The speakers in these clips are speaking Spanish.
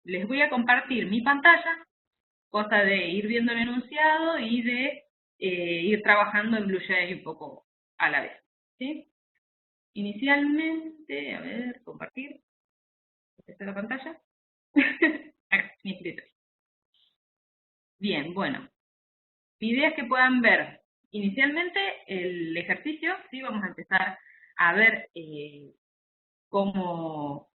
les voy a compartir mi pantalla, cosa de ir viendo el enunciado y de ir trabajando en BlueJ un poco a la vez, ¿sí? Inicialmente, a ver, compartir. ¿Esta es la pantalla? Acá, mi escritorio. Bien, bueno. Mi idea es que puedan ver inicialmente el ejercicio, ¿sí? Vamos a empezar a ver cómo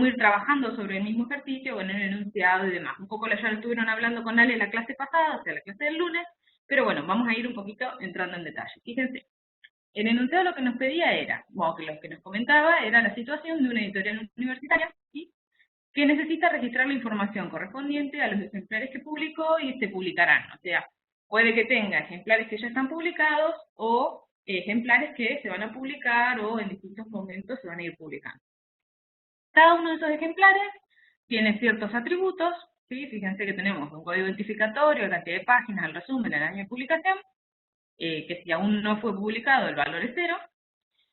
ir trabajando sobre el mismo ejercicio, con el enunciado y demás. Un poco ya lo estuvieron hablando con Ale en la clase pasada, o sea, la clase del lunes, pero bueno, vamos a ir un poquito entrando en detalle. Fíjense, el enunciado lo que nos pedía era, bueno, que lo que nos comentaba era la situación de una editorial universitaria, ¿sí? Que necesita registrar la información correspondiente a los ejemplares que publicó y se publicarán. O sea, puede que tenga ejemplares que ya están publicados o ejemplares que se van a publicar o en distintos momentos se van a ir publicando. Cada uno de esos ejemplares tiene ciertos atributos, ¿sí? Fíjense que tenemos un código identificatorio, la cantidad de páginas, el resumen, el año de publicación, que si aún no fue publicado el valor es 0,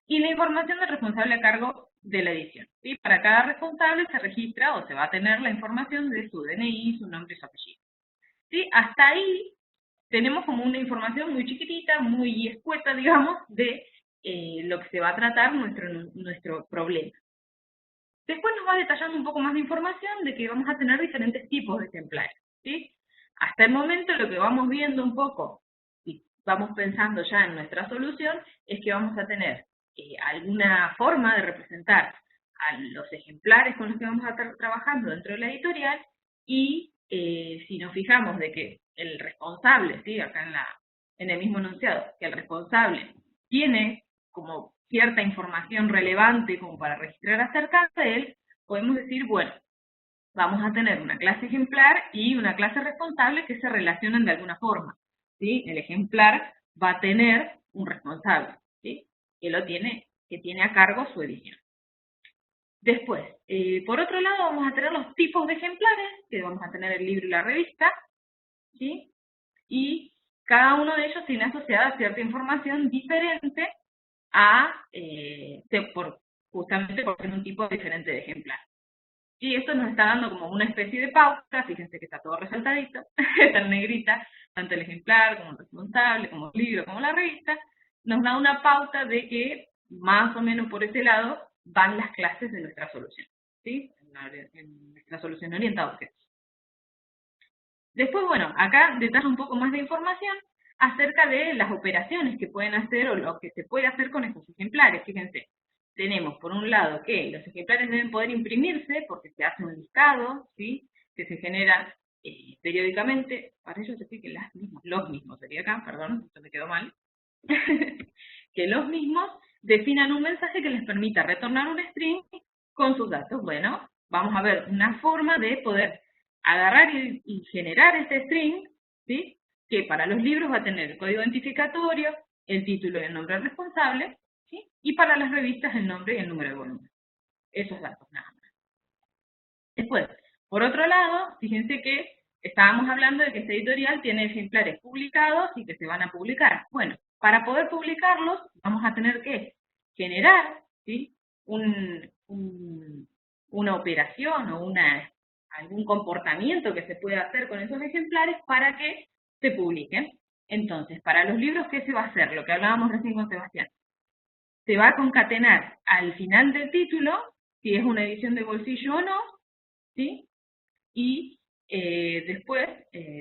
y la información del responsable a cargo de la edición. ¿Sí? Para cada responsable se registra o se va a tener la información de su DNI, su nombre y su apellido. ¿Sí? Hasta ahí tenemos como una información muy chiquitita, muy escueta, digamos, de lo que se va a tratar nuestro problema. Después nos va detallando un poco más de información de que vamos a tener diferentes tipos de ejemplares. ¿Sí? Hasta el momento lo que vamos viendo un poco, y vamos pensando ya en nuestra solución, es que vamos a tener alguna forma de representar a los ejemplares con los que vamos a estar trabajando dentro de la editorial, y si nos fijamos de que el responsable, ¿sí? Acá en el mismo enunciado, que el responsable tiene como cierta información relevante como para registrar acerca de él, podemos decir, bueno, vamos a tener una clase ejemplar y una clase responsable que se relacionan de alguna forma, ¿sí? El ejemplar va a tener un responsable, ¿sí? Que tiene a cargo su edición. Después, por otro lado, vamos a tener los tipos de ejemplares, que vamos a tener el libro y la revista, ¿sí? Y cada uno de ellos tiene asociada cierta información diferente justamente por ser un tipo diferente de ejemplar. Y esto nos está dando como una especie de pauta, fíjense que está todo resaltadito, está en negrita, tanto el ejemplar como el responsable, como el libro, como la revista, nos da una pauta de que más o menos por ese lado van las clases de nuestra solución, ¿sí? En nuestra solución orientada a objetos. Después, bueno, acá detalla un poco más de información acerca de las operaciones que pueden hacer o lo que se puede hacer con estos ejemplares. Fíjense, tenemos por un lado que los ejemplares deben poder imprimirse porque se hace un listado, ¿sí? Que se genera periódicamente. Para ello se que los mismos sería acá, perdón, esto me quedó mal. Que los mismos definan un mensaje que les permita retornar un string con sus datos. Bueno, vamos a ver una forma de poder agarrar y generar este string, ¿sí? Que para los libros va a tener el código identificatorio, el título y el nombre del responsable, ¿sí? Y para las revistas el nombre y el número de volumen. Esos datos nada más. Después, por otro lado, fíjense que estábamos hablando de que este editorial tiene ejemplares publicados y que se van a publicar. Bueno, para poder publicarlos vamos a tener que generar, ¿sí? Una operación o algún comportamiento que se pueda hacer con esos ejemplares para que se publiquen. Entonces, para los libros, ¿qué se va a hacer? Lo que hablábamos recién con Sebastián. Se va a concatenar al final del título, si es una edición de bolsillo o no, ¿sí? Y después,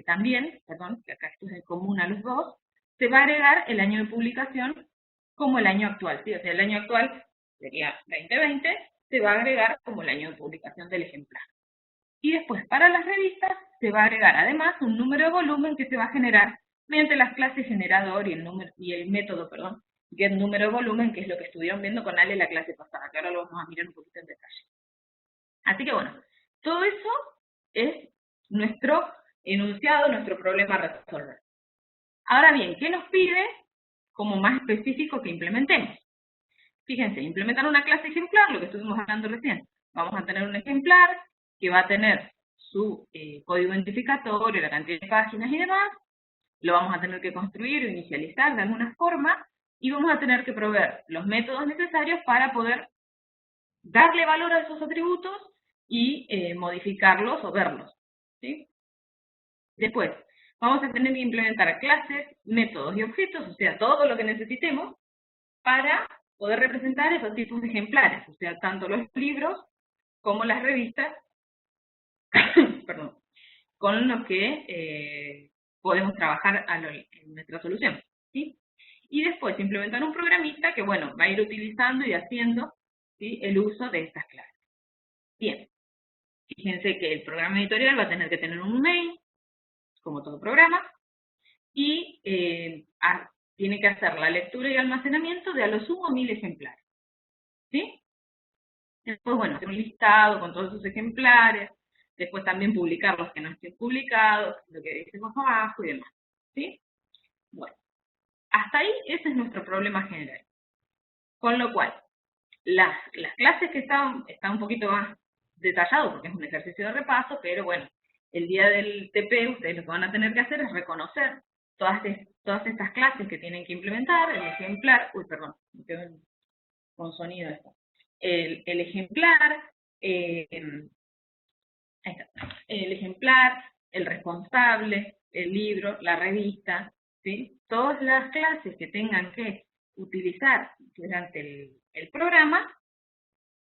también, perdón, que acá esto es en común a los dos, se va a agregar el año de publicación como el año actual, ¿sí? O sea, el año actual sería 2020, se va a agregar como el año de publicación del ejemplar. Y después, para las revistas, se va a agregar además un número de volumen que se va a generar mediante las clases generador y el método, perdón, getNumero de volumen, que es lo que estuvieron viendo con Ale la clase pasada, que ahora lo vamos a mirar un poquito en detalle. Así que bueno, todo eso es nuestro enunciado, nuestro problema a resolver. Ahora bien, ¿qué nos pide como más específico que implementemos? Fíjense, implementar una clase ejemplar, lo que estuvimos hablando recién. Vamos a tener un ejemplar que va a tener su código identificatorio, la cantidad de páginas y demás. Lo vamos a tener que construir o inicializar de alguna forma y vamos a tener que proveer los métodos necesarios para poder darle valor a esos atributos y modificarlos o verlos, ¿sí? Después, vamos a tener que implementar clases, métodos y objetos, o sea, todo lo que necesitemos para poder representar esos tipos de ejemplares, o sea, tanto los libros como las revistas, perdón, con los que podemos trabajar en nuestra solución, ¿sí? Y después implementar un programista que, bueno, va a ir utilizando y haciendo, ¿sí?, el uso de estas clases. Bien, fíjense que el programa editorial va a tener que tener un mail, como todo programa, y tiene que hacer la lectura y almacenamiento de a lo sumo 1000 ejemplares, ¿sí? Después, bueno, hacer un listado con todos esos ejemplares, después también publicar los que no estén publicados, lo que dice más abajo y demás, ¿sí? Bueno, hasta ahí ese es nuestro problema general. Con lo cual, las clases que están un poquito más detallados porque es un ejercicio de repaso, pero bueno, el día del TP ustedes lo que van a tener que hacer es reconocer todas estas clases que tienen que implementar, el ejemplar, uy, perdón, me quedo con sonido esto, el ejemplar, ahí está, el ejemplar, el responsable, el libro, la revista, ¿sí? Todas las clases que tengan que utilizar durante el programa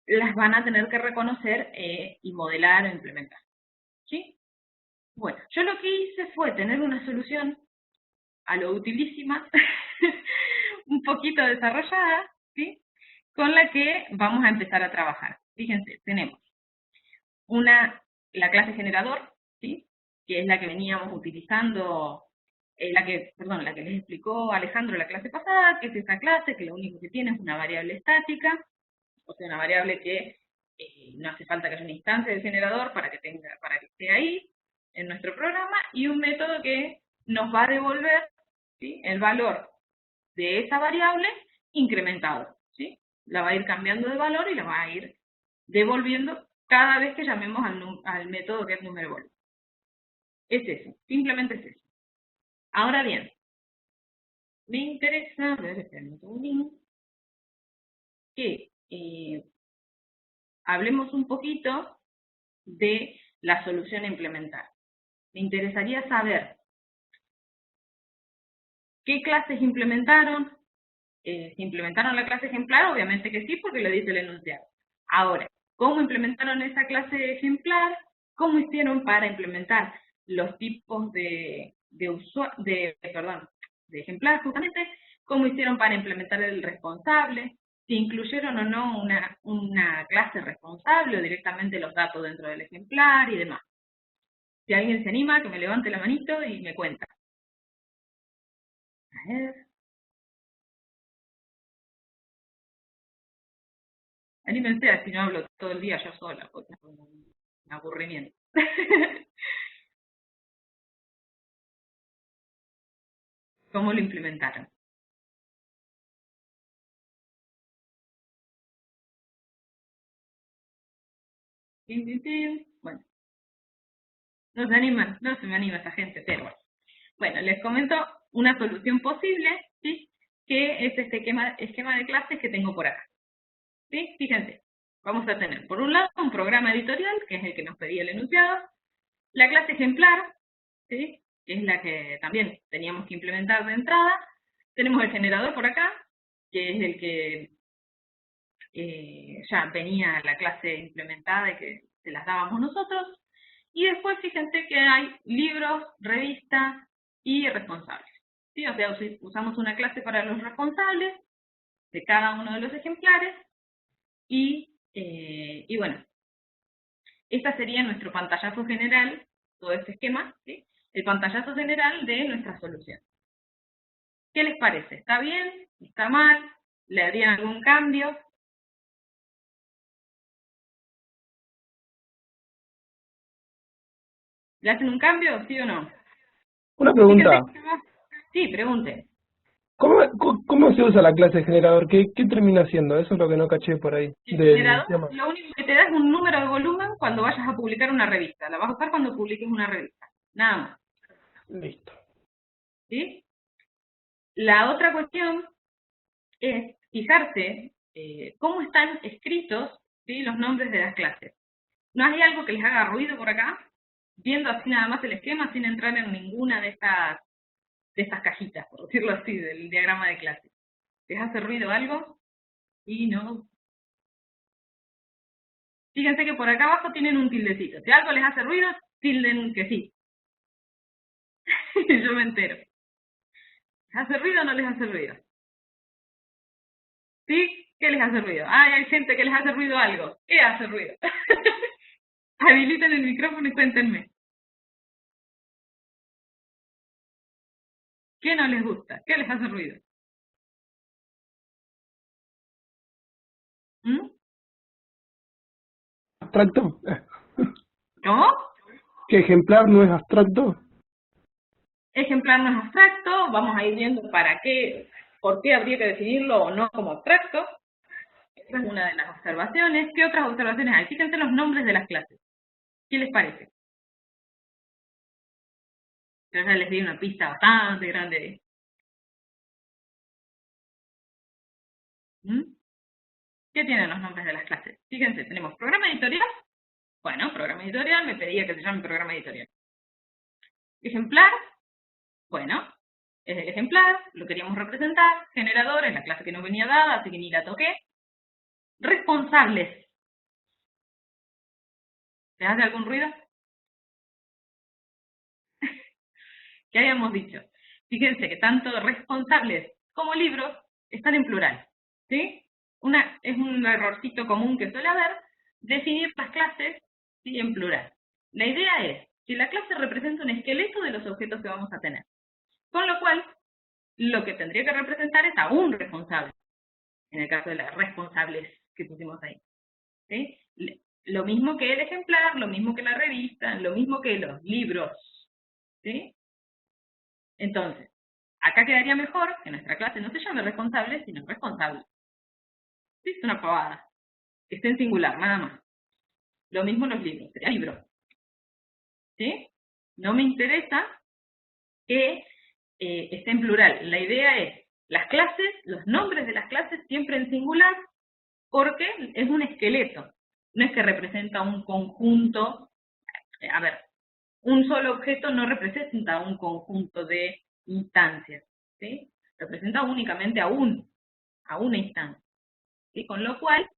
las van a tener que reconocer y modelar o implementar, ¿sí? Bueno, yo lo que hice fue tener una solución a lo utilísima, un poquito desarrollada, ¿sí?, con la que vamos a empezar a trabajar. Fíjense, tenemos la clase generador, ¿sí?, que es la que veníamos utilizando, la que les explicó Alejandro en la clase pasada, que es esa clase que lo único que tiene es una variable estática, o sea, una variable que no hace falta que haya una instancia del generador para que esté ahí en nuestro programa, y un método que nos va a devolver, ¿sí?, el valor de esa variable incrementado, ¿sí? La va a ir cambiando de valor y la va a ir devolviendo cada vez que llamemos al método getNumberVolumen. Es eso, simplemente es eso. Ahora bien, me interesa, a ver, esperen un segundín, que hablemos un poquito de la solución a implementar. Me interesaría saber qué clases implementaron. Si implementaron la clase ejemplar, obviamente que sí, porque lo dice el enunciado. Ahora, ¿cómo implementaron esa clase ejemplar? ¿Cómo hicieron para implementar los tipos de ejemplar, justamente? ¿Cómo hicieron para implementar el responsable? Si incluyeron o no una clase responsable o directamente los datos dentro del ejemplar y demás. Si alguien se anima, que me levante la manito y me cuenta. A ver. Anímense, así no hablo todo el día yo sola, porque es un aburrimiento. ¿Cómo lo implementaron? Bueno, no se me anima esa gente, pero bueno, les comento una solución posible, ¿sí?, que es este esquema de clases que tengo por acá. ¿Sí? Fíjense, vamos a tener por un lado un programa editorial, que es el que nos pedía el enunciado, la clase ejemplar, ¿sí?, que es la que también teníamos que implementar de entrada. Tenemos el generador por acá, que es el que ya venía la clase implementada y que se las dábamos nosotros. Y después fíjense que hay libros, revistas y responsables, ¿sí? O sea, usamos una clase para los responsables de cada uno de los ejemplares y bueno, este sería nuestro pantallazo general, todo este esquema, ¿sí?, el pantallazo general de nuestra solución. ¿Qué les parece? ¿Está bien? ¿Está mal? ¿Le harían algún cambio? ¿Le hacen un cambio, sí o no? Una Fíjense pregunta, que sí, pregunte. ¿cómo se usa la clase generador? ¿Qué termina haciendo? Eso es lo que no caché por ahí El del generador tema. lo único que te da es un número de volumen cuando vayas a publicar una revista. La vas a usar cuando publiques una revista. Nada más. Listo. ¿Sí? La otra cuestión es fijarse cómo están escritos, ¿sí?, los nombres de las clases. ¿No hay algo que les haga ruido por acá? Viendo así nada más el esquema, sin entrar en ninguna de estas cajitas, por decirlo así, del diagrama de clase. ¿Les hace ruido algo? Y no. Fíjense que por acá abajo tienen un tildecito. Si algo les hace ruido, tilden que sí. Yo me entero. ¿Les hace ruido o no les hace ruido? ¿Sí? ¿Qué les hace ruido? Ah, hay gente que les hace ruido algo. ¿Qué hace ruido? Habiliten el micrófono y cuéntenme. ¿Qué no les gusta? ¿Qué les hace ruido? ¿Mm? ¿Abstracto? ¿Cómo? ¿Qué ejemplar no es abstracto? Ejemplar no es abstracto. Vamos a ir viendo por qué habría que definirlo o no como abstracto. Esa es una de las observaciones. ¿Qué otras observaciones hay? Fíjense los nombres de las clases. ¿Qué les parece? Yo ya les di una pista bastante grande. ¿Mm? ¿Qué tienen los nombres de las clases? Fíjense, tenemos programa editorial. Bueno, programa editorial, me pedía que se llame programa editorial. Ejemplar, bueno, es el ejemplar, lo queríamos representar. Generador es la clase que nos venía dada, así que ni la toqué. Responsables. ¿Les hace algún ruido? ¿Qué habíamos dicho? Fíjense que tanto responsables como libros están en plural. ¿Sí? Es un errorcito común que suele haber, definir las clases, ¿sí?, en plural. La idea es que la clase representa un esqueleto de los objetos que vamos a tener. Con lo cual, lo que tendría que representar es a un responsable, en el caso de las responsables que pusimos ahí. ¿Sí? Lo mismo que el ejemplar, lo mismo que la revista, lo mismo que los libros. ¿Sí? Entonces, acá quedaría mejor que nuestra clase no se llame responsable, sino responsable. ¿Sí? Es una pavada. Que esté en singular, nada más. Lo mismo los libros, sería libro. ¿Sí? No me interesa que esté en plural. La idea es las clases, los nombres de las clases siempre en singular, porque es un esqueleto. No es que representa un conjunto. A ver, un solo objeto no representa un conjunto de instancias, ¿sí? Representa únicamente a una instancia, ¿sí? Con lo cual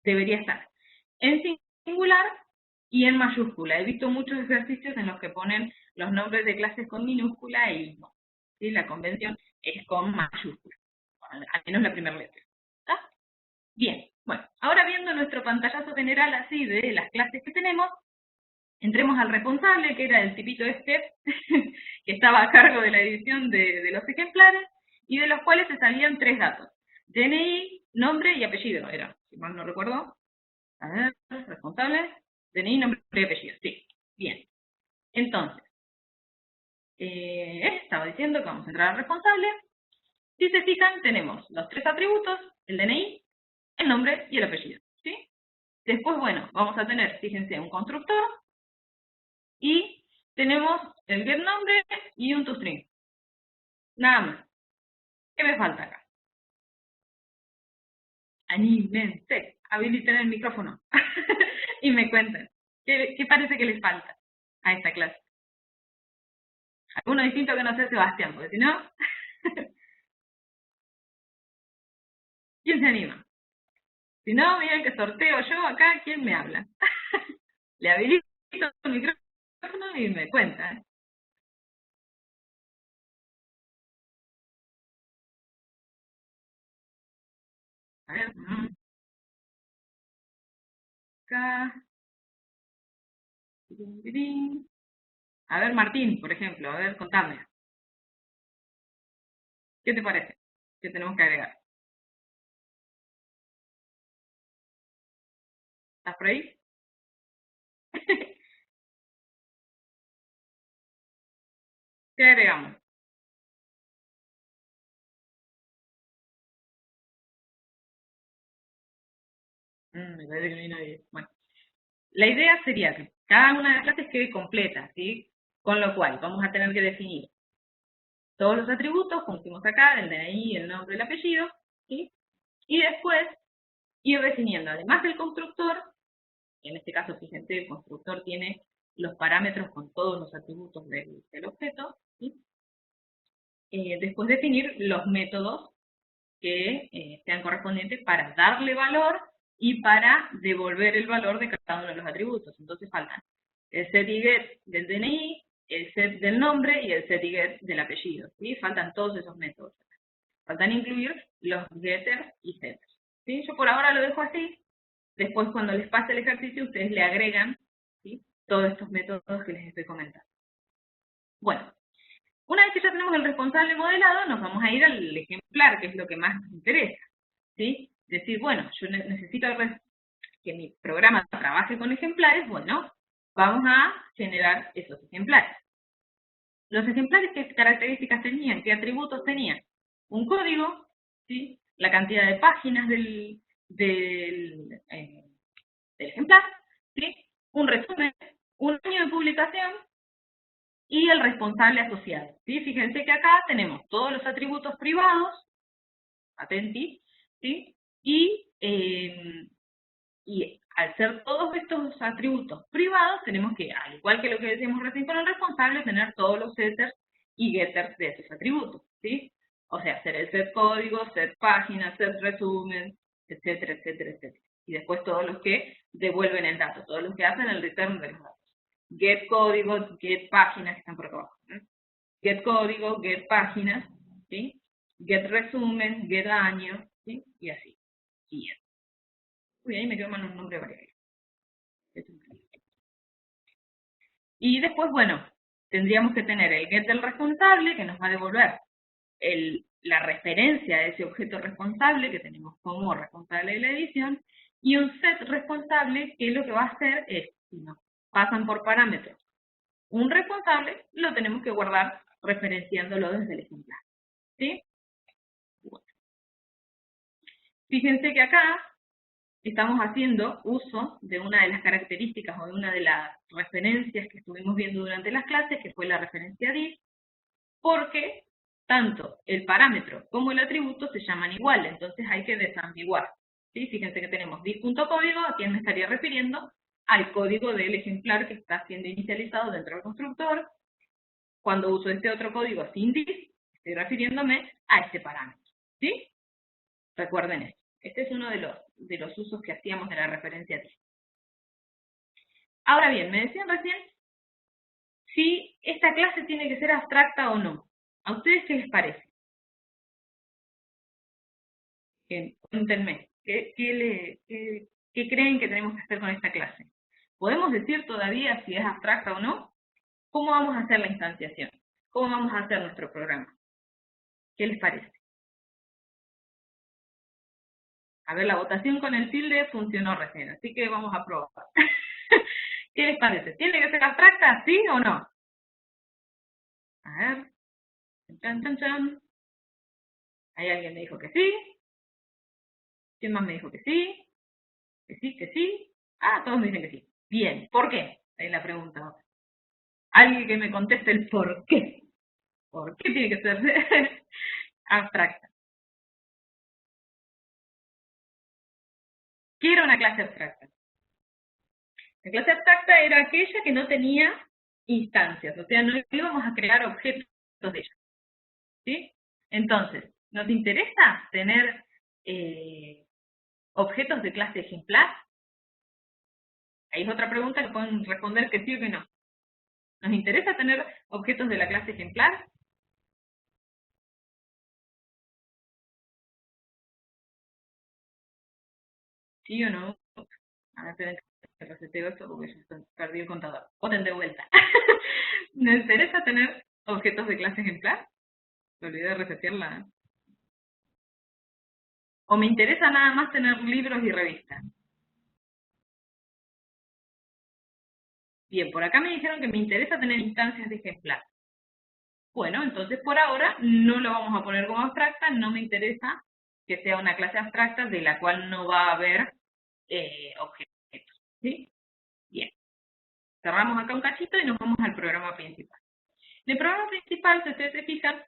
debería estar en singular y en mayúscula. He visto muchos ejercicios en los que ponen los nombres de clases con minúscula y no, ¿sí? La convención es con mayúscula, al menos la primera letra. ¿Está? Bien, bueno, ahora viendo nuestro pantallazo general así de las clases que tenemos, entremos al responsable, que era el tipito este, que estaba a cargo de la edición de los ejemplares, y de los cuales se salían 3 datos. DNI, nombre y apellido, era, si mal no recuerdo. A ver, responsable, DNI, nombre y apellido, sí. Bien. Entonces, estaba diciendo que vamos a entrar al responsable. Si se fijan, tenemos los 3 atributos, el DNI, el nombre y el apellido, ¿sí? Después, bueno, vamos a tener, fíjense, un constructor, y tenemos el getNombre y un toString. Nada más. ¿Qué me falta acá? Anímense, habiliten el micrófono y me cuenten. ¿Qué parece que les falta a esta clase? Alguno distinto que no sea Sebastián, porque si no, ¿quién se anima? Si no, miren que sorteo yo acá, ¿quién me habla? Le habilito el micrófono y me cuenta. A ver, acá. A ver, Martín, por ejemplo, a ver, contame. ¿Qué te parece? ¿Qué tenemos que agregar? ¿Estás por ahí? ¿Qué agregamos? Me parece que no hay nadie. Bueno, la idea sería que cada una de las clases quede completa, ¿sí? Con lo cual, vamos a tener que definir todos los atributos, como hicimos acá, el DNI, el nombre, el apellido, ¿sí? Y después ir definiendo, además del constructor, En este caso, fíjense, el constructor tiene los parámetros con todos los atributos del objeto, ¿sí? Después definir los métodos que sean correspondientes para darle valor y para devolver el valor de cada uno de los atributos. Entonces faltan el set y get del DNI, el set del nombre y el set y get del apellido, ¿sí? Faltan todos esos métodos. Faltan incluir los getters y setters, ¿sí? Yo por ahora lo dejo así. Después, cuando les pase el ejercicio, ustedes le agregan, ¿sí?, todos estos métodos que les estoy comentando. Bueno, una vez que ya tenemos el responsable modelado, nos vamos a ir al ejemplar, que es lo que más nos interesa, ¿sí? Decir, bueno, yo necesito que mi programa trabaje con ejemplares. Bueno, vamos a generar esos ejemplares. Los ejemplares, ¿qué características tenían? ¿Qué atributos tenían? Un código, ¿sí?, la cantidad de páginas del ejemplar, ¿sí?, un resumen, un año de publicación y el responsable asociado, ¿sí? Fíjense que acá tenemos todos los atributos privados, atenti, ¿sí? Y al ser todos estos atributos privados, tenemos que, al igual que lo que decíamos recién con el responsable, tener todos los setters y getters de esos atributos, ¿sí? O sea, hacer el set código, set página, set resumen, etcétera, etcétera, etcétera. Y después todos los que devuelven el dato, todos los que hacen el return de los datos. Get código, get páginas, que están por acá abajo, ¿eh? Get código, get páginas, ¿sí? Get resumen, get año, ¿sí? Y así. Uy, ahí me quedó mal un nombre variable. Y después, bueno, tendríamos que tener el get del responsable, que nos va a devolver la referencia a ese objeto responsable que tenemos como responsable de la edición, y un set responsable que lo que va a hacer es, si nos pasan por parámetros un responsable, lo tenemos que guardar referenciándolo desde el ejemplar, ¿sí? Bueno. Fíjense que acá estamos haciendo uso de una de las características o de una de las referencias que estuvimos viendo durante las clases, que fue la referencia div, porque tanto el parámetro como el atributo se llaman igual, entonces hay que desambiguar, ¿sí? Fíjense que tenemos div.código, ¿a quién me estaría refiriendo? Al código del ejemplar que está siendo inicializado dentro del constructor. Cuando uso este otro código sin div, estoy refiriéndome a este parámetro, ¿sí? Recuerden esto. Este es uno de los usos que hacíamos de la referencia div. Ahora bien, me decían recién si esta clase tiene que ser abstracta o no. ¿A ustedes qué les parece? Cuéntenme, ¿qué creen que tenemos que hacer con esta clase? ¿Podemos decir todavía si es abstracta o no? ¿Cómo vamos a hacer la instanciación? ¿Cómo vamos a hacer nuestro programa? ¿Qué les parece? A ver, la votación con el tilde funcionó recién, así que vamos a probar. ¿Qué les parece? ¿Tiene que ser abstracta, sí o no? A ver. Chan, chan, chan. ¿Hay alguien me dijo que sí? ¿Quién más me dijo que sí? Que sí, que sí. Ah, todos me dicen que sí. Bien, ¿por qué? Es la pregunta. Alguien que me conteste el por qué. ¿Por qué tiene que ser abstracta? ¿Qué era una clase abstracta? La clase abstracta era aquella que no tenía instancias, o sea, no íbamos a crear objetos de ella, ¿sí? Entonces, ¿nos interesa tener objetos de clase ejemplar? Ahí es otra pregunta que pueden responder que sí o que no. ¿Nos interesa tener objetos de la clase ejemplar? ¿Sí o no? A ver, esperen que reseteo esto porque ya perdí el contador. Voten de vuelta. ¿Nos interesa tener objetos de clase ejemplar? Me olvidé de resetearla. ¿O me interesa nada más tener libros y revistas? Bien, por acá me dijeron que me interesa tener instancias de ejemplar. Bueno, entonces por ahora no lo vamos a poner como abstracta, no me interesa que sea una clase abstracta de la cual no va a haber objetos, ¿sí? Bien, cerramos acá un cachito y nos vamos al programa principal. En el programa principal, si ustedes se fijan,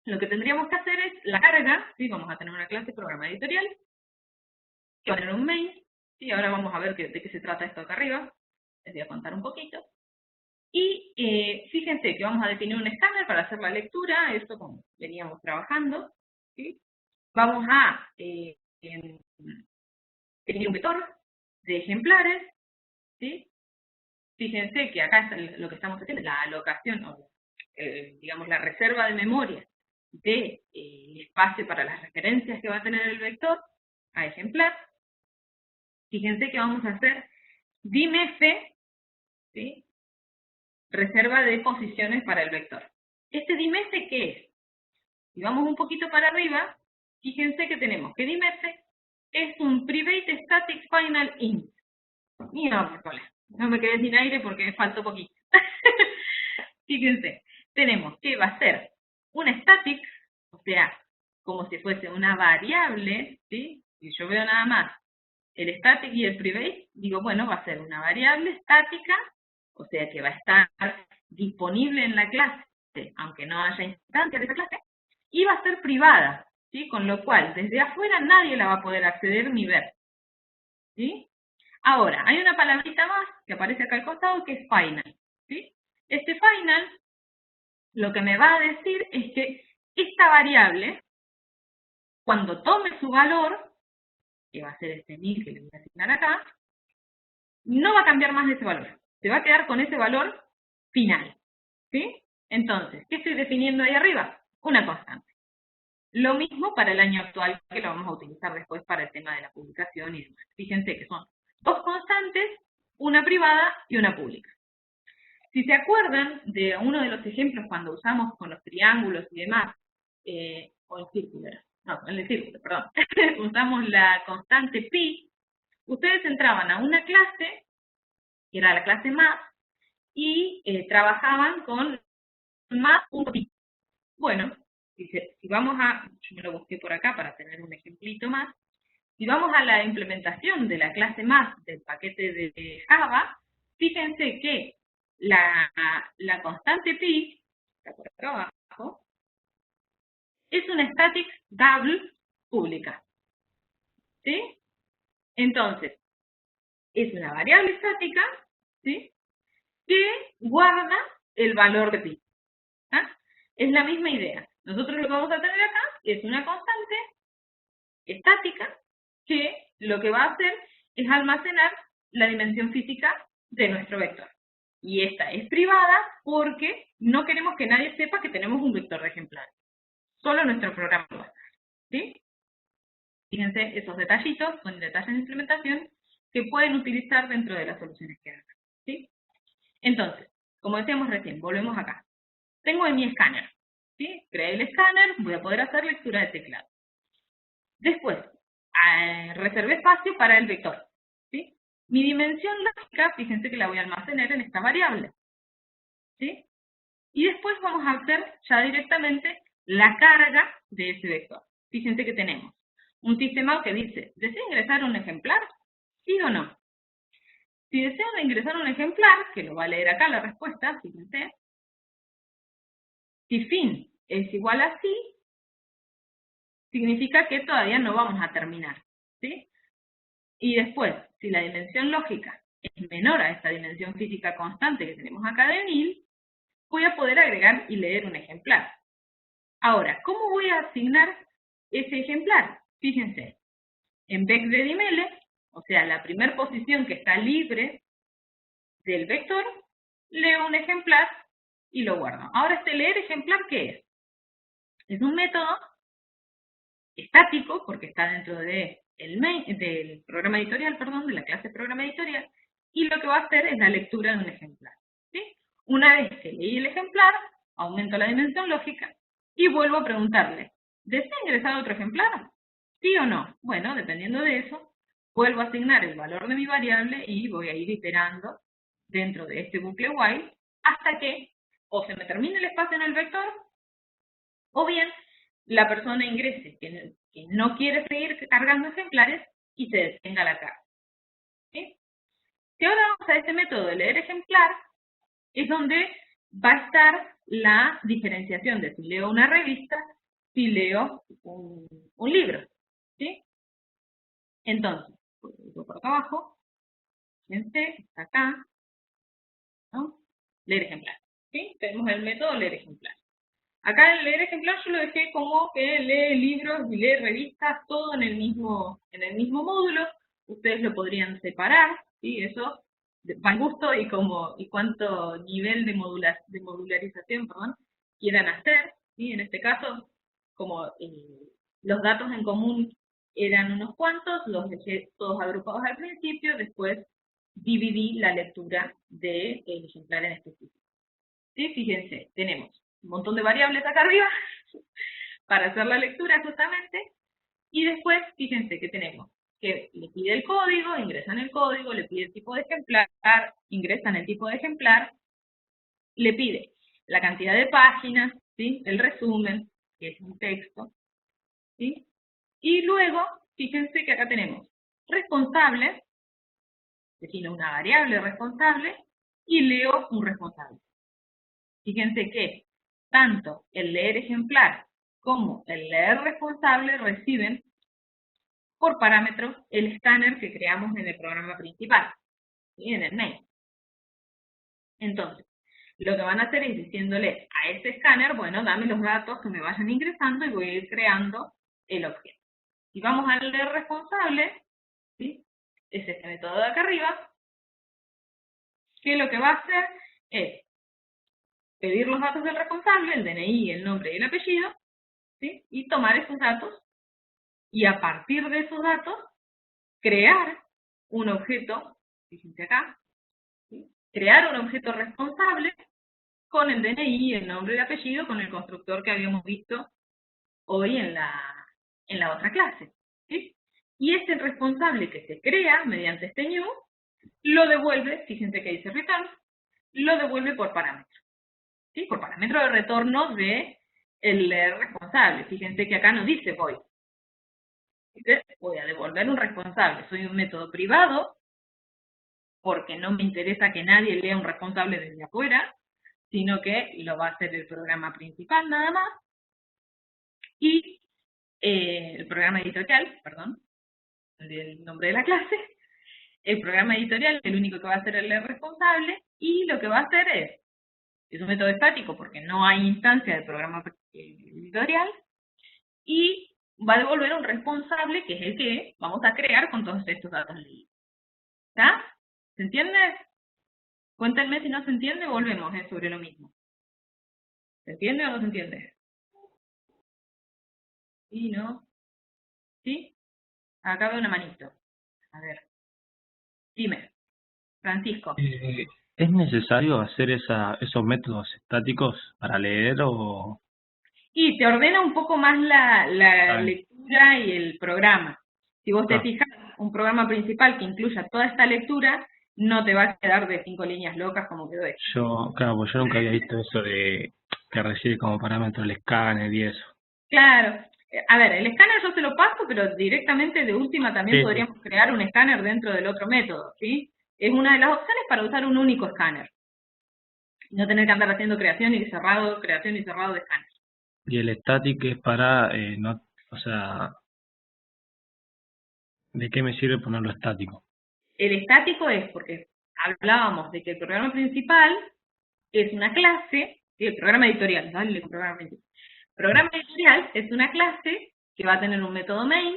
lo que tendríamos que hacer es la carga, ¿sí? Vamos a tener una clase programa editorial, que va a tener un main, ¿sí? Ahora vamos a ver de qué se trata esto acá arriba. Les voy a contar un poquito. Y fíjense que vamos a definir un escáner para hacer la lectura, esto como veníamos trabajando, ¿sí? Vamos a definir un vector de ejemplares, ¿sí? Fíjense que acá está lo que estamos haciendo, la alocación, o digamos la reserva de memoria del espacio para las referencias que va a tener el vector a ejemplar. Fíjense que vamos a hacer dimf, ¿sí? Reserva de posiciones para el vector. ¿Este dimf qué es? Si vamos un poquito para arriba, fíjense que tenemos que dimf es un private static final int. Miércoles, no me quedé sin aire porque me faltó poquito. Fíjense, tenemos que va a ser un static, o sea, como si fuese una variable, ¿sí? Si yo veo nada más el static y el private, digo, bueno, va a ser una variable estática, o sea que va a estar disponible en la clase, aunque no haya instancias de esa clase, y va a ser privada, ¿sí? Con lo cual, desde afuera nadie la va a poder acceder ni ver, ¿sí? Ahora, hay una palabrita más que aparece acá al costado que es final, ¿sí? Este final lo que me va a decir es que esta variable, cuando tome su valor, que va a ser este 1000 que le voy a asignar acá, no va a cambiar más de ese valor. Se va a quedar con ese valor final, ¿sí? Entonces, ¿qué estoy definiendo ahí arriba? Una constante. Lo mismo para el año actual, que lo vamos a utilizar después para el tema de la publicación y demás. Fíjense que son dos constantes, una privada y una pública. Si se acuerdan de uno de los ejemplos cuando usamos con los triángulos y demás, o el círculo, no, en el círculo, perdón, usamos la constante pi, ustedes entraban a una clase, que era la clase más, y trabajaban con más.pi. Bueno, si vamos a, yo me lo busqué por acá para tener un ejemplito más, si vamos a la implementación de la clase más del paquete de Java, fíjense que la constante pi, está por acá abajo, es una static double pública, ¿sí? Entonces, es una variable estática, ¿sí? Que guarda el valor de pi. ¿Ah? Es la misma idea. Nosotros lo que vamos a tener acá es una constante estática que lo que va a hacer es almacenar la dimensión física de nuestro vector. Y esta es privada porque no queremos que nadie sepa que tenemos un vector de ejemplares. Solo nuestro programa lo va a hacer, ¿sí? Fíjense, esos detallitos son detalles de implementación que pueden utilizar dentro de las soluciones que hagan, ¿sí? Entonces, como decíamos recién, volvemos acá. Tengo en mi escáner, ¿sí? Creé el escáner, voy a poder hacer lectura de teclado. Después, reservé espacio para el vector, ¿sí? Mi dimensión lógica, fíjense que la voy a almacenar en esta variable, ¿sí? Y después vamos a hacer ya directamente la carga de ese vector. Fíjense que tenemos un sistema que dice, ¿desea ingresar un ejemplar? ¿Sí o no? Si desean ingresar un ejemplar, que lo va a leer acá la respuesta, fíjense, si fin es igual a sí, significa que todavía no vamos a terminar, ¿sí? Y después, si la dimensión lógica es menor a esta dimensión física constante que tenemos acá de 1000, voy a poder agregar y leer un ejemplar. Ahora, ¿cómo voy a asignar ese ejemplar? Fíjense, en vez de diml, o sea, la primera posición que está libre del vector, leo un ejemplar y lo guardo. Ahora, este leer ejemplar, ¿qué es? Es un método estático, porque está dentro del programa editorial, perdón, de la clase programa editorial, y lo que va a hacer es la lectura de un ejemplar, ¿sí? Una vez que leí el ejemplar, aumento la dimensión lógica y vuelvo a preguntarle, ¿desea ingresar otro ejemplar? ¿Sí o no? Bueno, dependiendo de eso, vuelvo a asignar el valor de mi variable y voy a ir iterando dentro de este bucle while hasta que o se me termine el espacio en el vector o bien la persona ingrese que no quiere seguir cargando ejemplares y se detenga la carga, ¿sí? Si ahora vamos a este método de leer ejemplar, es donde va a estar la diferenciación de si leo una revista, si leo un libro, ¿sí? Entonces, tengo por acá abajo, fíjense, está acá, ¿no? Leer ejemplar, ¿sí? Tenemos el método leer ejemplar. Acá en leer ejemplar yo lo dejé como que lee libros y lee revistas, todo en el mismo módulo. Ustedes lo podrían separar, ¿sí? Eso va al gusto y cuánto nivel de modularización, perdón, quieran hacer, ¿sí? En este caso, como los datos en común eran unos cuantos, los dejé todos agrupados al principio, después dividí la lectura del ejemplar en específico. ¿Sí? Fíjense, tenemos un montón de variables acá arriba para hacer la lectura justamente, y después fíjense que tenemos que le pide el código, ingresan el código, le pide el tipo de ejemplar, ingresan el tipo de ejemplar, le pide la cantidad de páginas, ¿sí? El resumen, que es un texto, ¿sí? Y luego, fíjense que acá tenemos responsable, defino una variable responsable, y leo un responsable. Fíjense que tanto el leer ejemplar como el leer responsable reciben por parámetros el escáner que creamos en el programa principal, ¿sí? En el main. Entonces, lo que van a hacer es diciéndole a ese escáner, bueno, dame los datos que me vayan ingresando y voy a ir creando el objeto. Si vamos al leer responsable, ¿sí? Es este método de acá arriba, que lo que va a hacer es pedir los datos del responsable, el DNI, el nombre y el apellido, ¿sí? Y tomar esos datos y a partir de esos datos crear un objeto, fíjense acá, ¿sí? Crear un objeto responsable con el DNI, el nombre y el apellido, con el constructor que habíamos visto hoy en la otra clase, ¿sí? Y ese responsable que se crea mediante este new, lo devuelve, fíjense que dice return, lo devuelve por parámetro, ¿sí? Por parámetro de retorno de el responsable. Fíjense que acá no dice void. Voy a devolver un responsable. Soy un método privado, porque no me interesa que nadie lea un responsable desde afuera, sino que lo va a hacer el programa principal nada más. Y el programa editorial, perdón, el nombre de la clase, el programa editorial es el único que va a hacer el responsable, y lo que va a hacer es un método estático porque no hay instancia del programa editorial, y va a devolver un responsable que es el que vamos a crear con todos estos datos leídos. ¿Está? ¿Se entiende? Cuéntenme si no se entiende, volvemos sobre lo mismo. ¿Se entiende o no se entiende? ¿Sí, no? ¿Sí? Acá veo una manito. A ver. Dime, Francisco. ¿Es necesario hacer esos métodos estáticos para leer o...? Y te ordena un poco más la lectura y el programa. Si vos te fijas, un programa principal que incluya toda esta lectura, no te va a quedar de 5 líneas locas como quedó esto. Pues yo nunca había visto eso de que recibe como parámetro el escáner y eso. Claro. A ver, el escáner yo se lo paso, pero directamente de última también podríamos crear un escáner dentro del otro método, ¿sí? Es una de las opciones para usar un único escáner. No tener que andar haciendo creación y cerrado de escáner. Y el static es para, no, o sea, ¿de qué me sirve ponerlo estático? El estático es porque hablábamos de que el programa principal es una clase, ¿sí? El programa editorial, ¿vale? El programa principal. El programa editorial es una clase que va a tener un método main,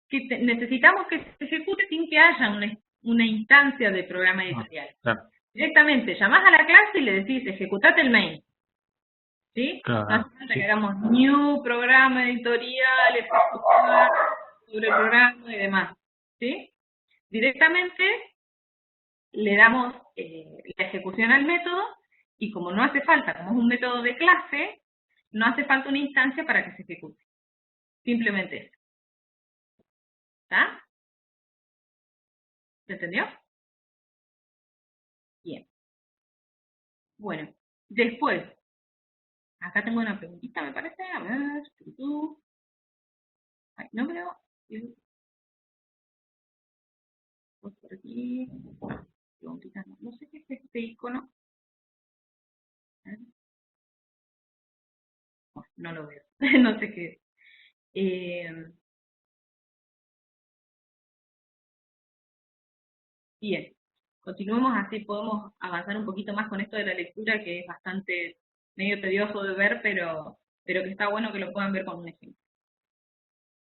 que necesitamos que se ejecute sin que haya una instancia de programa editorial. Claro. Directamente llamás a la clase y le decís, ejecutate el main. ¿Sí? Claro, No hace falta que hagamos new programa editorial, ejecutar sobre el programa y demás. ¿Sí? Directamente le damos la ejecución al método, y como no hace falta, como es un método de clase, no hace falta una instancia para que se ejecute. Simplemente eso. ¿Está? ¿Se entendió? Bien. Bueno, después, acá tengo una preguntita, me parece. A ver, ay, no creo. Por aquí. Preguntita, no sé qué es este icono. No lo veo. No sé qué es. Bien, continuemos así, podemos avanzar un poquito más con esto de la lectura, que es bastante medio tedioso de ver, pero que está bueno que lo puedan ver con un ejemplo.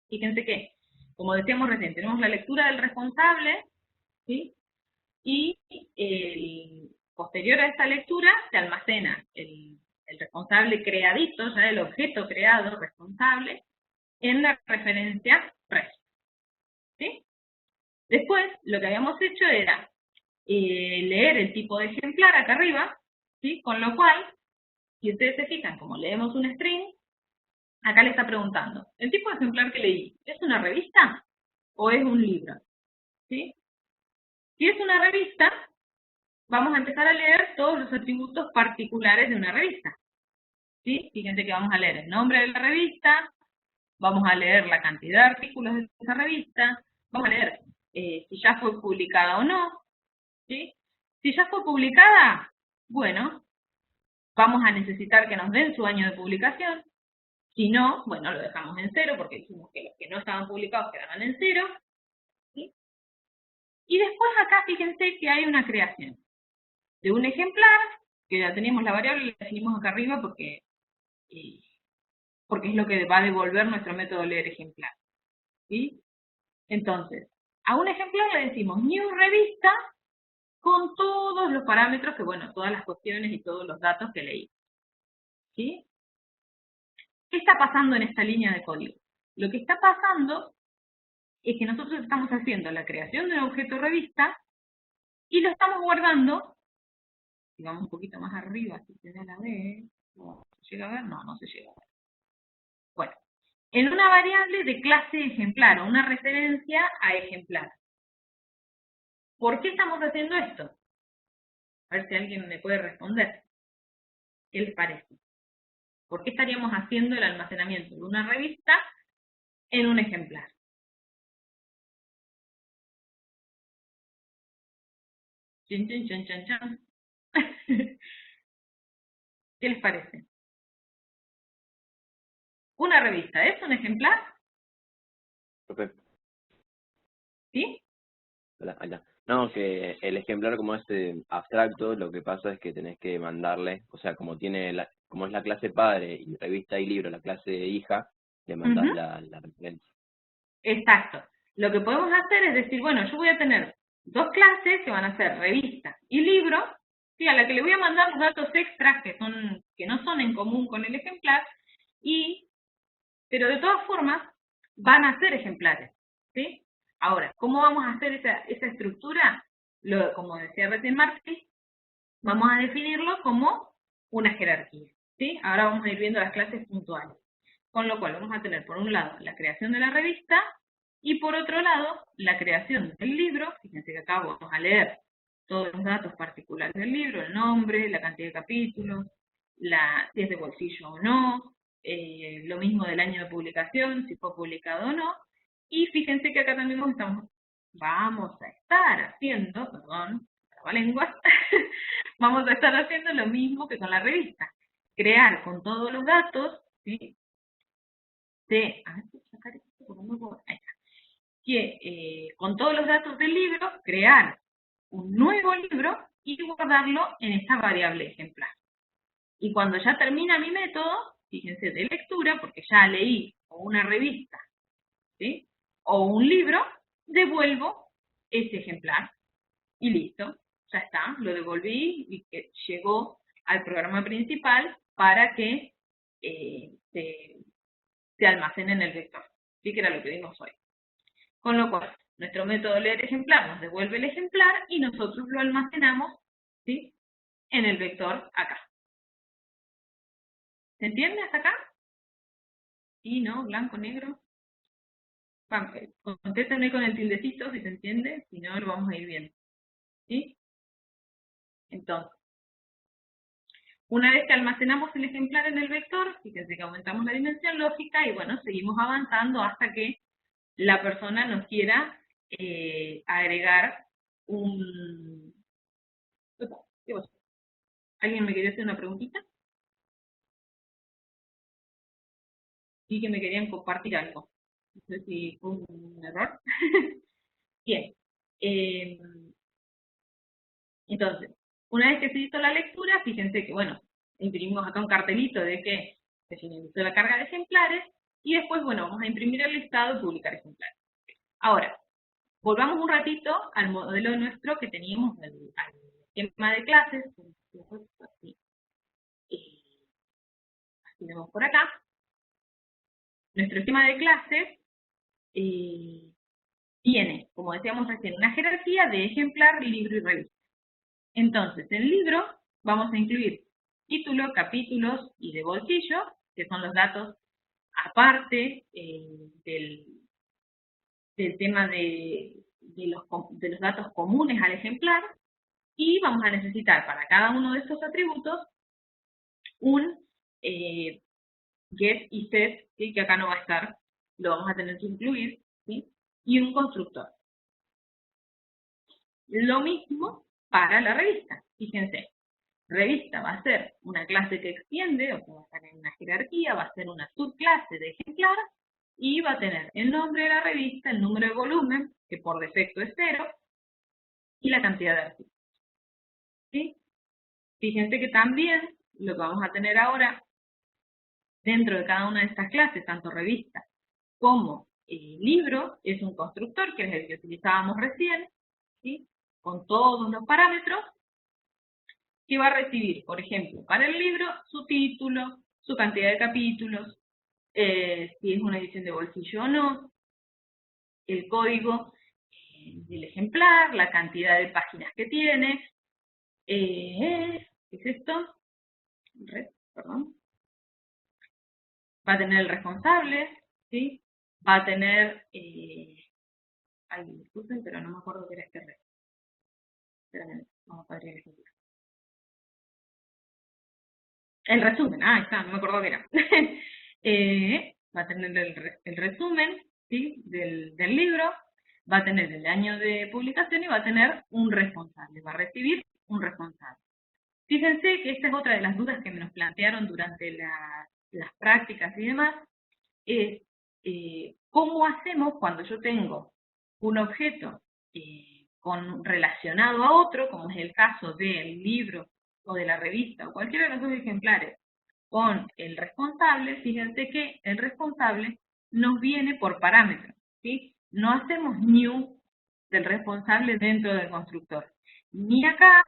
Fíjense que, como decíamos recién, tenemos la lectura del responsable, ¿sí? Y posterior a esta lectura se almacena el responsable creadito, ya el objeto creado responsable, en la referencia res. ¿Sí? Después, lo que habíamos hecho era leer el tipo de ejemplar acá arriba, ¿sí? Con lo cual, si ustedes se fijan, como leemos un string, acá le está preguntando, ¿el tipo de ejemplar que leí es una revista o es un libro? ¿Sí? Si es una revista, vamos a empezar a leer todos los atributos particulares de una revista. ¿Sí? Fíjense que vamos a leer el nombre de la revista, vamos a leer la cantidad de artículos de esa revista, vamos a leer si ya fue publicada o no. ¿Sí? Si ya fue publicada, bueno, vamos a necesitar que nos den su año de publicación. Si no, bueno, lo dejamos en 0 porque dijimos que los que no estaban publicados quedaban en 0. ¿Sí? Y después acá fíjense que hay una creación de un ejemplar, que ya tenemos la variable, la definimos acá arriba porque es lo que va a devolver nuestro método leer ejemplar. ¿Sí? Entonces, a un ejemplar le decimos new revista con todos los parámetros, que bueno, todas las cuestiones y todos los datos que leí. ¿Sí? ¿Qué está pasando en esta línea de código? Lo que está pasando es que nosotros estamos haciendo la creación de un objeto revista y lo estamos guardando, si vamos un poquito más arriba, si se da la B, ¿se llega a ver? No, no se llega a ver. Bueno, en una variable de clase ejemplar o una referencia a ejemplar. ¿Por qué estamos haciendo esto? A ver si alguien me puede responder. ¿Qué les parece? ¿Por qué estaríamos haciendo el almacenamiento de una revista en un ejemplar? Chin, chin, chin, chin, chin. ¿Qué les parece? ¿Una revista es un ejemplar? Profe, ¿Sí? hola, allá. No, que el ejemplar como es abstracto, lo que pasa es que tenés que mandarle, o sea, como es la clase padre y revista y libro, la clase hija, le mandás la referencia. Exacto. Lo que podemos hacer es decir, bueno, yo voy a tener dos clases que van a ser revista y libro, ¿sí? A la que le voy a mandar los datos extras que no son en común con el ejemplar, pero de todas formas van a ser ejemplares. ¿Sí? Ahora, ¿cómo vamos a hacer esa estructura? Como decía recién Martí, vamos a definirlo como una jerarquía. ¿Sí? Ahora vamos a ir viendo las clases puntuales. Con lo cual vamos a tener por un lado la creación de la revista y por otro lado la creación del libro. Fíjense que acá vamos a leer todos los datos particulares del libro, el nombre, la cantidad de capítulos, si es de bolsillo o no, lo mismo del año de publicación, si fue publicado o no. Y fíjense que acá también vamos a estar haciendo, perdón, lenguas, vamos a estar haciendo lo mismo que con la revista. Crear con todos los datos, ¿sí? A ver, sacar esto porque no puedo, ahí está. Que con todos los datos del libro, crear un nuevo libro y guardarlo en esta variable ejemplar. Y cuando ya termina mi método, fíjense, de lectura, porque ya leí o una revista, ¿sí? O un libro, devuelvo ese ejemplar y listo, ya está, lo devolví y que llegó al programa principal para que se almacene en el vector, ¿sí? Que era lo que vimos hoy. Con lo cual, nuestro método leer ejemplar nos devuelve el ejemplar y nosotros lo almacenamos, ¿sí? En el vector acá. ¿Se entiende hasta acá? Sí, ¿no? Blanco, negro. Contéstenme con el tildecito si se entiende, si no lo vamos a ir viendo. ¿Sí? Entonces, una vez que almacenamos el ejemplar en el vector, fíjense que aumentamos la dimensión lógica y bueno, seguimos avanzando hasta que la persona nos quiera agregar un... ¿Qué pasó? ¿Alguien me quería hacer una preguntita? Sí, que me querían compartir algo. No sé si fue un error. Bien. Entonces, una vez que se hizo la lectura, fíjense que, bueno, imprimimos acá un cartelito de que se finalizó la carga de ejemplares, y después, bueno, vamos a imprimir el listado y publicar ejemplares. Ahora, volvamos un ratito al modelo nuestro que teníamos, al esquema de clases. Así, así vemos por acá. Nuestro esquema de clases tiene, como decíamos recién, una jerarquía de ejemplar, libro y revista. Entonces, en libro vamos a incluir título, capítulos y de bolsillo, que son los datos aparte del tema de los datos comunes al ejemplar, y vamos a necesitar para cada uno de estos atributos un get y set, ¿sí? Que acá no va a estar, lo vamos a tener que incluir, ¿sí? Y un constructor. Lo mismo para la revista, fíjense. Revista va a ser una clase que extiende, o sea, va a estar en una jerarquía, va a ser una subclase de ejemplar, y va a tener el nombre de la revista, el número de volumen, que por defecto es 0, y la cantidad de artículos. ¿Sí? Fíjense que también lo que vamos a tener ahora, dentro de cada una de estas clases, tanto revista como libro, es un constructor, que es el que utilizábamos recién, ¿sí? Con todos los parámetros, que va a recibir, por ejemplo, para el libro, su título, su cantidad de capítulos, si es una edición de bolsillo o no, el código del ejemplar, la cantidad de páginas que tiene, ¿qué es esto? Perdón. Va a tener el responsable, ¿sí? Va a tener, ay, disculpen, pero no me acuerdo qué era este red. Espérame, vamos a abrir el ejemplo. El resumen, ahí está, no me acuerdo qué era. Va a tener el resumen, ¿sí? del libro, va a tener el año de publicación y va a tener un responsable, va a recibir un responsable. Fíjense que esta es otra de las dudas que me nos plantearon durante las prácticas y demás, es cómo hacemos cuando yo tengo un objeto relacionado a otro, como es el caso del libro o de la revista o cualquiera de los dos ejemplares, con el responsable. Fíjense que el responsable nos viene por parámetros, ¿sí? No hacemos new del responsable dentro del constructor, ni acá,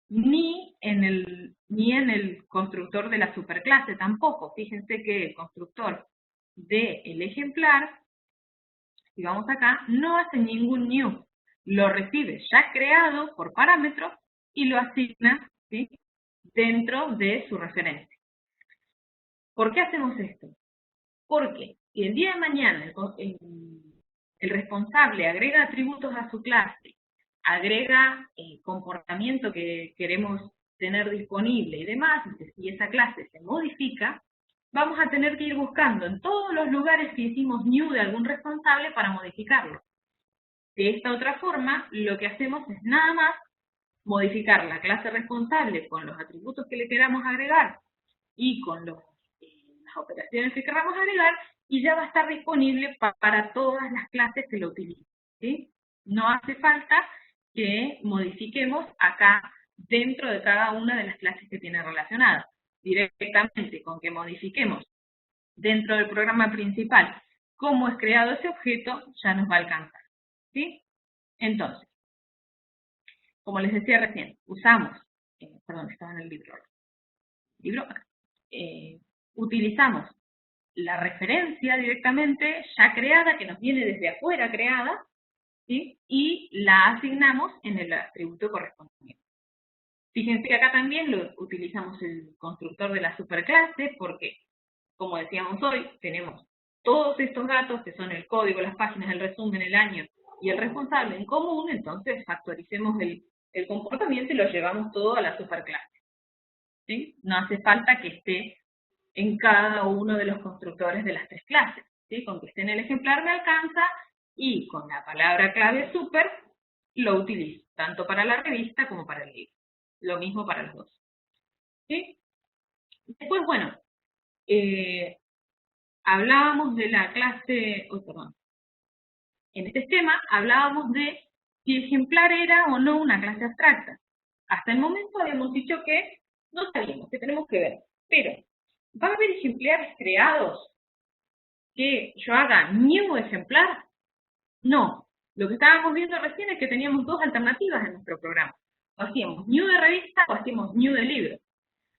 ni en el constructor de la superclase tampoco. Fíjense que el constructor del ejemplar, si vamos acá, no hace ningún new, lo recibe ya creado por parámetros y lo asigna, ¿sí? Dentro de su referencia. ¿Por qué hacemos esto? Porque si el día de mañana el responsable agrega atributos a su clase, agrega el comportamiento que queremos tener disponible y demás, y esa clase se modifica, vamos a tener que ir buscando en todos los lugares que hicimos new de algún responsable para modificarlo. De esta otra forma, lo que hacemos es nada más modificar la clase responsable con los atributos que le queramos agregar y con las operaciones que queramos agregar, y ya va a estar disponible para todas las clases que lo utilicen, ¿sí? No hace falta que modifiquemos acá dentro de cada una de las clases que tiene relacionadas. Directamente con que modifiquemos dentro del programa principal cómo es creado ese objeto, ya nos va a alcanzar, ¿sí? Entonces, como les decía recién, usamos, perdón, estaba en el libro acá. Utilizamos la referencia directamente ya creada, que nos viene desde afuera creada, ¿sí? Y la asignamos en el atributo correspondiente. Fíjense que acá también utilizamos el constructor de la superclase, porque, como decíamos hoy, tenemos todos estos datos que son el código, las páginas, el resumen, el año y el responsable en común. Entonces factorizemos el comportamiento y lo llevamos todo a la superclase, ¿sí? No hace falta que esté en cada uno de los constructores de las tres clases, ¿sí? Con que esté en el ejemplar me alcanza, y con la palabra clave super lo utilizo, tanto para la revista como para el libro. Lo mismo para los dos, ¿sí? Después, bueno, hablábamos de la clase, en este esquema hablábamos de si ejemplar era o no una clase abstracta. Hasta el momento habíamos dicho que no sabíamos, que tenemos que ver. Pero, ¿va a haber ejemplares creados que yo haga new ejemplar? No. Lo que estábamos viendo recién es que teníamos dos alternativas en nuestro programa. O hacíamos new de revista o hacíamos new de libro.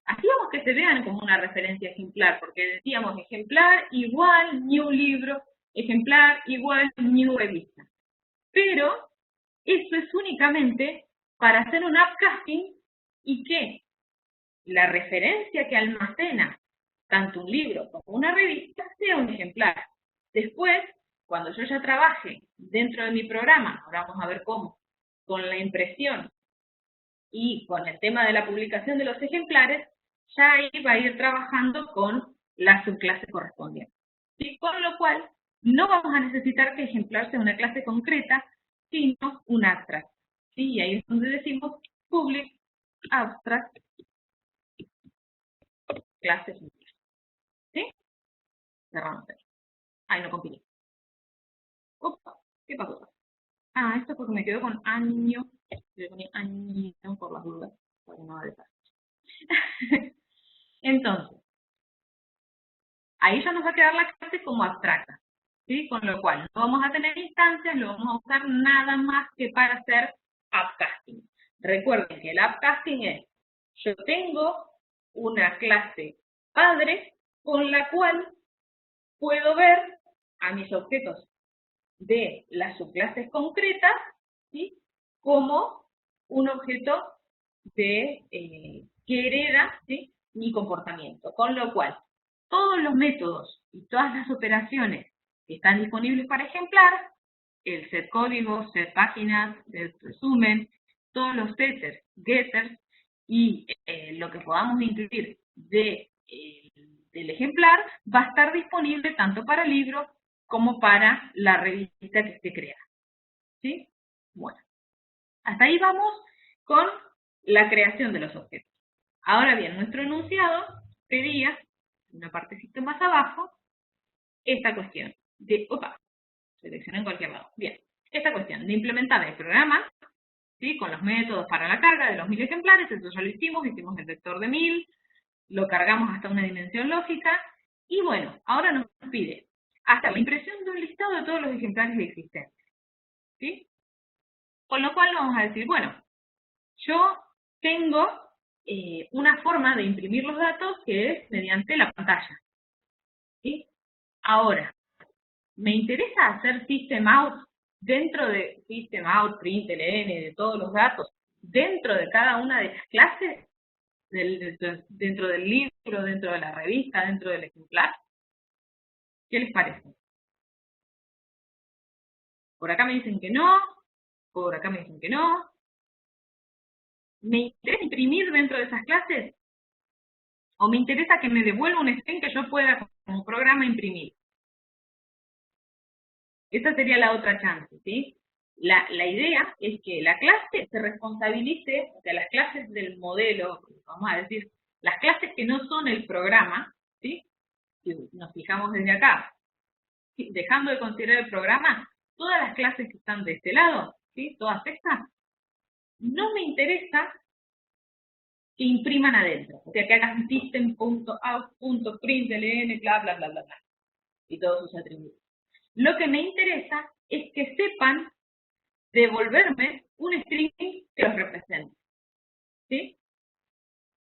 Hacíamos que se vean como una referencia ejemplar, porque decíamos ejemplar igual new libro, ejemplar igual new revista. Pero eso es únicamente para hacer un upcasting y que la referencia que almacena tanto un libro como una revista sea un ejemplar. Después, cuando yo ya trabaje dentro de mi programa, ahora vamos a ver cómo, con la impresión y con el tema de la publicación de los ejemplares, ya ahí va a ir trabajando con la subclase correspondiente. ¿Sí? Con lo cual, no vamos a necesitar que ejemplar sea una clase concreta, sino un abstract. ¿Sí? Y ahí es donde decimos public abstract clase subclase. ¿Sí? Cerramos ahí. Ay, no compilé. Opa, ¿qué pasó? Ah, esto porque me quedo con año. Le ponía año por las dudas, para que no haga desastre. Entonces, ahí ya nos va a quedar la clase como abstracta, ¿sí? Con lo cual, no vamos a tener instancias, lo vamos a usar nada más que para hacer upcasting. Recuerden que el upcasting es, yo tengo una clase padre con la cual puedo ver a mis objetos de las subclases concretas, ¿sí? Como un objeto de que hereda, ¿sí? Mi comportamiento. Con lo cual, todos los métodos y todas las operaciones que están disponibles para ejemplar, el set código, set páginas, el resumen, todos los setters, getters y lo que podamos incluir del ejemplar va a estar disponible tanto para el libro como para la revista que esté creada. ¿Sí? Bueno, hasta ahí vamos con la creación de los objetos. Ahora bien, nuestro enunciado pedía, una partecita más abajo, esta cuestión de, seleccioné en cualquier lado, bien, esta cuestión de implementar el programa, ¿sí? Con los métodos para la carga de los 1000 ejemplares, eso ya lo hicimos el vector de 1000, lo cargamos hasta una dimensión lógica, y bueno, ahora nos pide hasta la impresión de un listado de todos los ejemplares existentes, ¿sí? Con lo cual vamos a decir, bueno, yo tengo una forma de imprimir los datos que es mediante la pantalla, ¿sí? Ahora, ¿me interesa hacer system out dentro de system out, println, de todos los datos, dentro de cada una de las clases, dentro del libro, dentro de la revista, dentro del ejemplar? ¿Qué les parece? Por acá me dicen que no, por acá me dicen que no. ¿Me interesa imprimir dentro de esas clases? ¿O me interesa que me devuelva un string que yo pueda como programa imprimir? Esa sería la otra chance, ¿sí? La idea es que la clase se responsabilice, o sea, las clases del modelo, vamos a decir, las clases que no son el programa, ¿sí? Si nos fijamos desde acá, ¿sí? Dejando de considerar el programa, todas las clases que están de este lado, ¿sí? Todas estas, no me interesa que impriman adentro, o sea, que hagan system.out.println, bla, bla, bla, bla, bla, y todos sus atributos. Lo que me interesa es que sepan devolverme un string que los represente, ¿sí?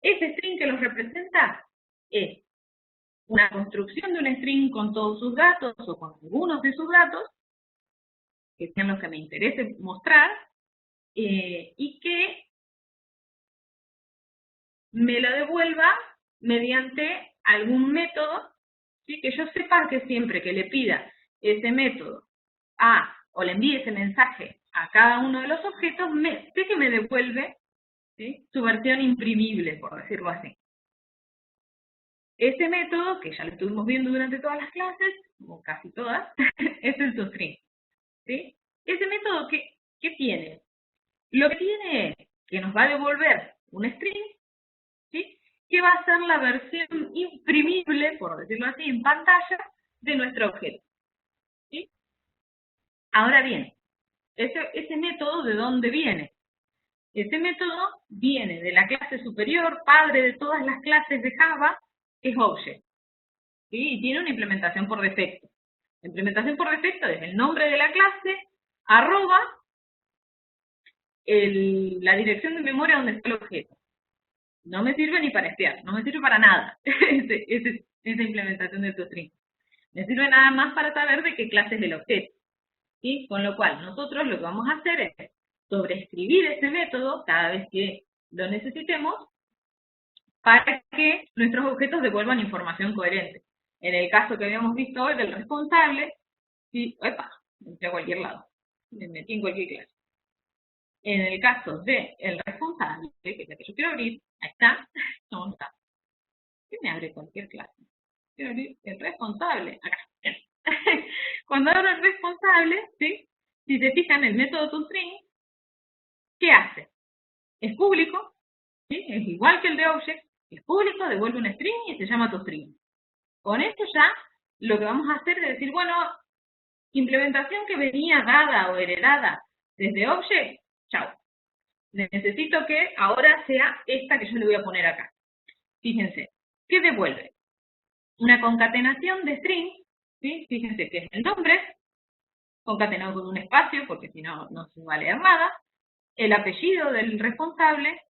Ese string que los representa es una construcción de un string con todos sus datos o con algunos de sus datos, que sean los que me interese mostrar, y que me lo devuelva mediante algún método, ¿sí? Que yo sepa que siempre que le pida ese método o le envíe ese mensaje a cada uno de los objetos, sé que me devuelve, ¿sí? Su versión imprimible, por decirlo así. Ese método, que ya lo estuvimos viendo durante todas las clases, o casi todas, es el toString, ¿sí? Ese método, ¿qué tiene? Lo que tiene es que nos va a devolver un string, ¿sí? Que va a ser la versión imprimible, por decirlo así, en pantalla, de nuestro objeto, ¿sí? Ahora bien, ese método ¿de dónde viene? Ese método viene de la clase superior, padre de todas las clases de Java, que es Object, ¿sí? Y tiene una implementación por defecto. La implementación por defecto es el nombre de la clase, arroba, la dirección de memoria donde está el objeto. No me sirve ni para espiar, no me sirve para nada esa implementación de ToString. Me sirve nada más para saber de qué clase es el objeto, ¿sí? Con lo cual, nosotros lo que vamos a hacer es sobreescribir ese método cada vez que lo necesitemos para que nuestros objetos devuelvan información coherente. En el caso que habíamos visto hoy del responsable, ¿sí? Epa, me entré a cualquier lado, me metí en cualquier clase. En el caso del responsable, que es la que yo quiero abrir, ahí está, ¿dónde está? ¿Qué me abre cualquier clase? Quiero abrir el responsable, acá. Cuando abro el responsable, ¿sí? Si se fijan, el método ToString, ¿qué hace? Es público, ¿sí? Es igual que el de Object, es público, devuelve un string y se llama ToString. Con esto ya lo que vamos a hacer es decir, bueno, implementación que venía dada o heredada desde Object, chao. Necesito que ahora sea esta que yo le voy a poner acá. Fíjense, ¿qué devuelve? Una concatenación de string, ¿sí? Fíjense que es el nombre, concatenado con un espacio, porque si no, no se va a leer nada, el apellido del responsable,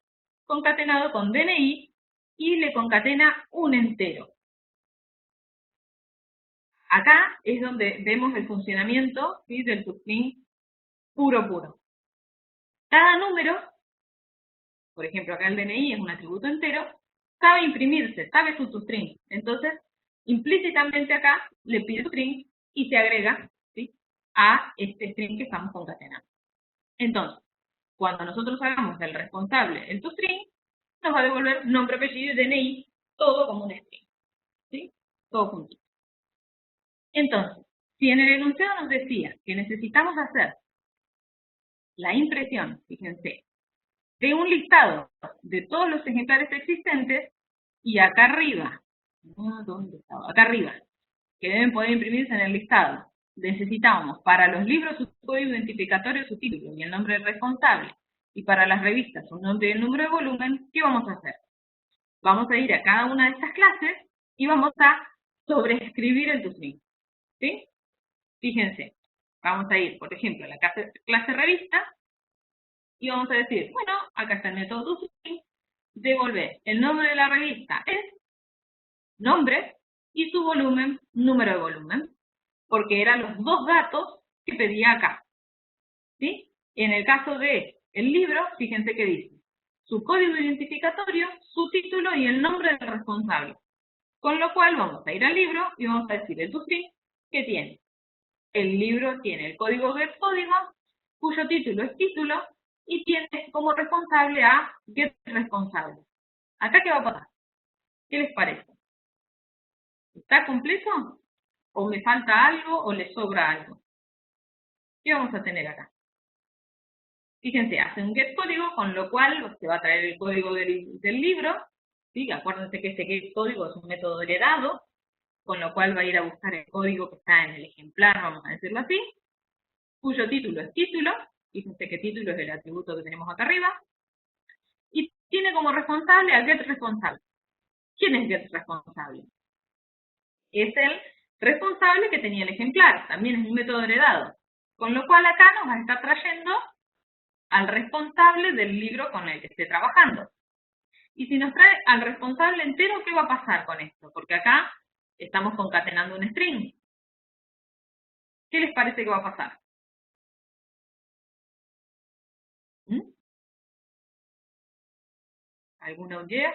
concatenado con DNI, y le concatena un entero. Acá es donde vemos el funcionamiento, ¿sí? Del ToString puro. Cada número, por ejemplo acá el DNI es un atributo entero, sabe imprimirse, sabe su ToString. Entonces, implícitamente acá le pide string y se agrega, ¿sí? A este string que estamos concatenando. Entonces, cuando nosotros hagamos del responsable el ToString, nos va a devolver nombre, apellido y DNI, todo como un string, ¿sí? Todo juntito. Entonces, si en el enunciado nos decía que necesitamos hacer la impresión, fíjense, de un listado de todos los ejemplares existentes, y acá arriba, ¿dónde estaba? Acá arriba, que deben poder imprimirse en el listado, necesitamos para los libros su código identificatorio, su título y el nombre del responsable, y para las revistas su nombre y el número de volumen, ¿qué vamos a hacer? Vamos a ir a cada una de estas clases y vamos a sobreescribir el ToString, ¿sí? Fíjense, vamos a ir, por ejemplo, a la clase revista y vamos a decir, bueno, acá está el método ToString, devolver el nombre de la revista es nombre y su volumen, número de volumen, porque eran los dos datos que pedía acá, ¿sí? En el caso de el libro, fíjense que dice su código identificatorio, su título y el nombre del responsable. Con lo cual vamos a ir al libro y vamos a decir el ToString que tiene. El libro tiene el código getCódigo, cuyo título es título, y tiene como responsable a getResponsable. ¿Acá qué va a pasar? ¿Qué les parece? ¿Está completo? ¿O me falta algo o le sobra algo? ¿Qué vamos a tener acá? Fíjense, hace un getCódigo, con lo cual se va a traer el código del libro, ¿sí? Acuérdense que este getCódigo es un método heredado, con lo cual va a ir a buscar el código que está en el ejemplar, vamos a decirlo así, cuyo título es título, fíjense que título es el atributo que tenemos acá arriba, y tiene como responsable al getResponsable. ¿Quién es getResponsable? Es el responsable que tenía el ejemplar, también es un método heredado, con lo cual acá nos va a estar trayendo al responsable del libro con el que esté trabajando. Y si nos trae al responsable entero, ¿qué va a pasar con esto? Porque acá estamos concatenando un string. ¿Qué les parece que va a pasar? ¿Alguna idea?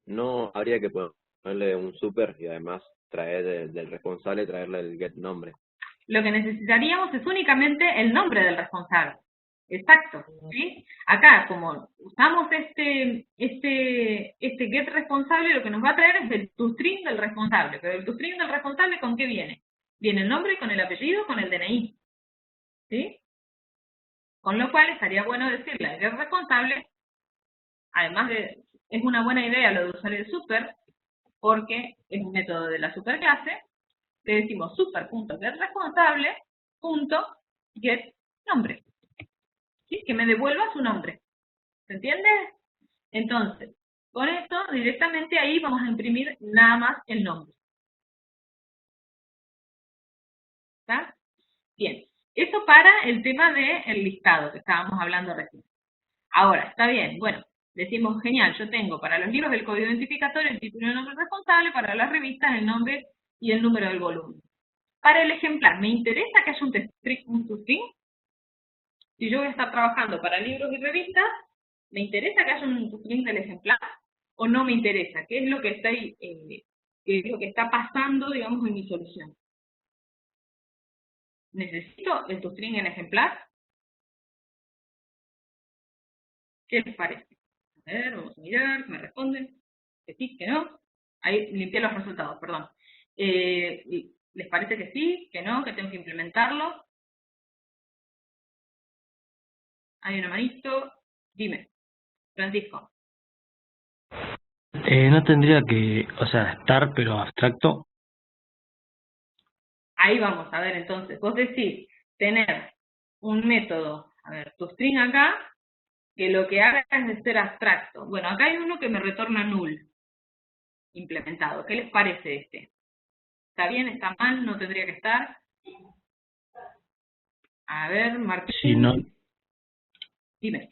No, habría que ponerle un super y además traer del responsable, traerle el get nombre. Lo que necesitaríamos es únicamente el nombre del responsable. Exacto, ¿sí? Acá, como usamos este get responsable, lo que nos va a traer es el ToString del responsable. Pero el ToString del responsable, ¿con qué viene? Viene el nombre con el apellido, con el DNI, ¿sí? Con lo cual estaría bueno decirle al get responsable, además de, es una buena idea lo de usar el super, porque es un método de la superclase, le decimos super.getResponsable punto get nombre. ¿Sí? Que me devuelva su nombre. ¿Se entiende? Entonces, con esto directamente ahí vamos a imprimir nada más el nombre. ¿Está? Bien. Eso para el tema del listado que estábamos hablando recién. Ahora, está bien. Bueno, decimos, genial, yo tengo para los libros el código identificatorio, el título y el nombre responsable, para las revistas el nombre y el número del volumen. Para el ejemplar, ¿me interesa que haya un toString? Si yo voy a estar trabajando para libros y revistas, ¿me interesa que haya un toString del ejemplar? ¿O no me interesa? ¿Qué es lo que está ahí, qué es lo que está pasando, digamos, en mi solución? ¿Necesito el toString en ejemplar? ¿Qué les parece? A ver, vamos a mirar, me responden. Que sí, que no. Ahí limpié los resultados, perdón. ¿Les parece que sí, que no, que tengo que implementarlo? Hay una manito. Dime, Francisco. No tendría que, o sea, estar, pero abstracto. Ahí vamos, a ver, entonces, vos decís tener un método, a ver, toString acá, que lo que haga es de ser abstracto. Bueno, acá hay uno que me retorna null, implementado. ¿Qué les parece este? ¿Está bien? ¿Está mal? ¿No tendría que estar? A ver, Martín. Si no, Dime.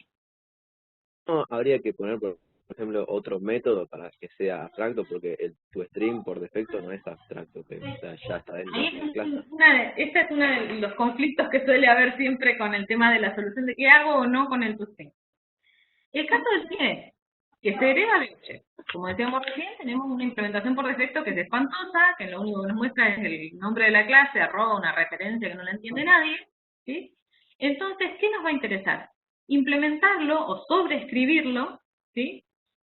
No, habría que poner, por ejemplo, otro método para que sea abstracto, porque el toString por defecto no es abstracto, pero, o sea, ya está dentro Ahí de la clase. este es uno de los conflictos que suele haber siempre con el tema de la solución de qué hago o no con el toString. El caso del string es que se hereda de object. Como decíamos recién, tenemos una implementación por defecto que es espantosa, que lo único que nos muestra es el nombre de la clase, arroba una referencia que no la entiende nadie, ¿sí? Entonces, ¿qué nos va a interesar? Implementarlo o sobreescribirlo, ¿sí?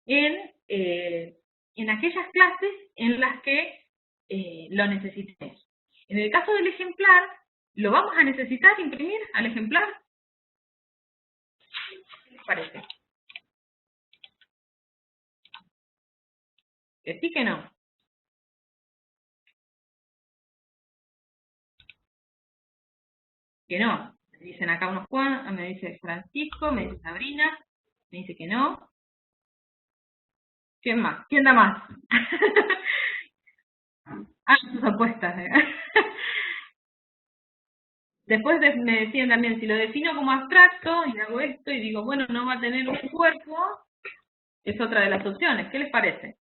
En aquellas clases en las que lo necesitemos. En el caso del ejemplar, ¿lo vamos a necesitar imprimir al ejemplar? ¿Qué les parece? Que sí, que no. Que no. Me dicen acá unos cuantos, me dice Francisco, me dice Sabrina, me dice que no. ¿Quién más? ¿Quién da más? Ah, sus apuestas. Después me decían también, si lo defino como abstracto y hago esto y digo, bueno, no va a tener un cuerpo, es otra de las opciones. ¿Qué les parece?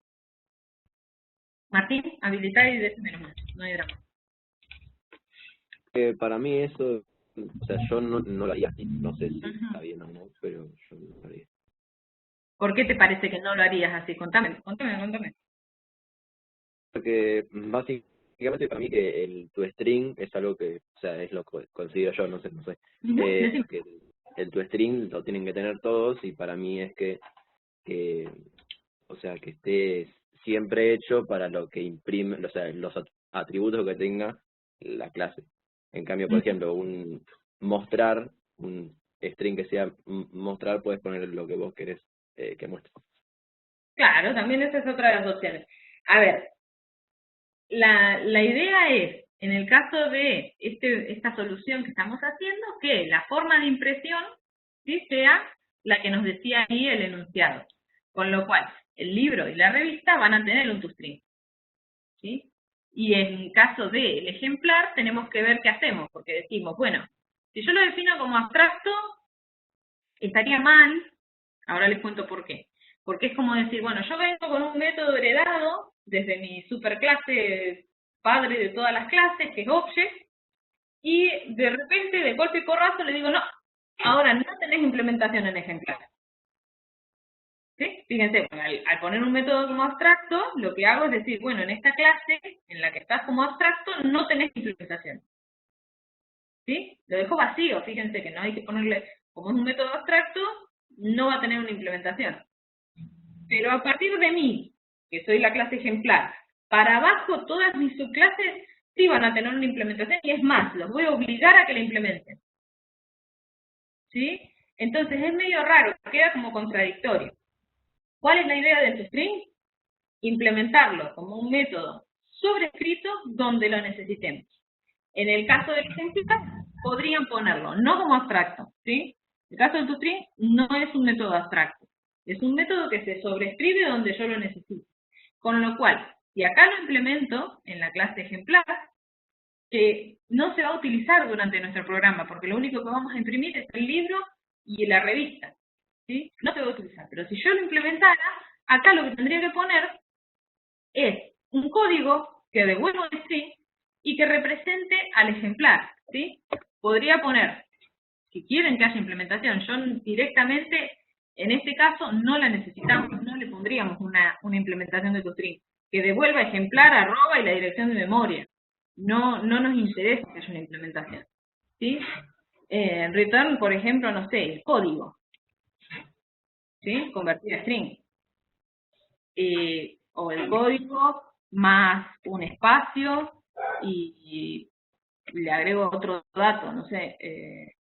Martín, habilitar y decime nomás, no hay drama. Para mí eso, o sea, yo no lo haría, no sé si está bien o no, pero yo no lo haría. ¿Por qué te parece que no lo harías así? Contame. Porque básicamente para mí que el toString es algo que, o sea, es lo que considero yo, no sé. Que el toString lo tienen que tener todos y para mí es que o sea, que esté siempre hecho para lo que imprime, o sea, los atributos que tenga la clase. En cambio, por ejemplo, un string que sea mostrar, puedes poner lo que vos querés que muestre. Claro, también esa es otra de las opciones. A ver, la idea es, en el caso de esta solución que estamos haciendo, que la forma de impresión ¿sí? sea la que nos decía ahí el enunciado. Con lo cual, el libro y la revista van a tener un toString. ¿Sí? Y en caso del ejemplar, tenemos que ver qué hacemos, porque decimos, bueno, si yo lo defino como abstracto, estaría mal, ahora les cuento por qué. Porque es como decir, bueno, yo vengo con un método heredado desde mi superclase padre de todas las clases, que es Object, y de repente, de golpe y porrazo, le digo, no, ahora no tenés implementación en ejemplar. ¿Sí? Fíjense, al poner un método como abstracto, lo que hago es decir, bueno, en esta clase, en la que estás como abstracto, no tenés implementación. ¿Sí? Lo dejo vacío, fíjense que no hay que ponerle, como es un método abstracto, no va a tener una implementación. Pero a partir de mí, que soy la clase ejemplar, para abajo todas mis subclases sí van a tener una implementación y es más, los voy a obligar a que la implementen. ¿Sí? Entonces es medio raro, queda como contradictorio. ¿Cuál es la idea del toString? Implementarlo como un método sobrescrito donde lo necesitemos. En el caso del ejemplar, podrían ponerlo, no como abstracto, ¿sí? El caso del toString no es un método abstracto, es un método que se sobrescribe donde yo lo necesito. Con lo cual, si acá lo implemento en la clase ejemplar, que no se va a utilizar durante nuestro programa, porque lo único que vamos a imprimir es el libro y la revista, ¿sí? No se va a utilizar, pero si yo lo implementara, acá lo que tendría que poner es un código que devuelva un string y que represente al ejemplar, ¿sí? Podría poner, si quieren que haya implementación, yo directamente, en este caso, no la necesitamos, no le pondríamos una implementación de toString, que devuelva ejemplar, arroba y la dirección de memoria. No nos interesa que haya una implementación, ¿sí? Return, por ejemplo, no sé, el código, ¿sí? Convertir a string. O el código más un espacio y le agrego otro dato, no sé,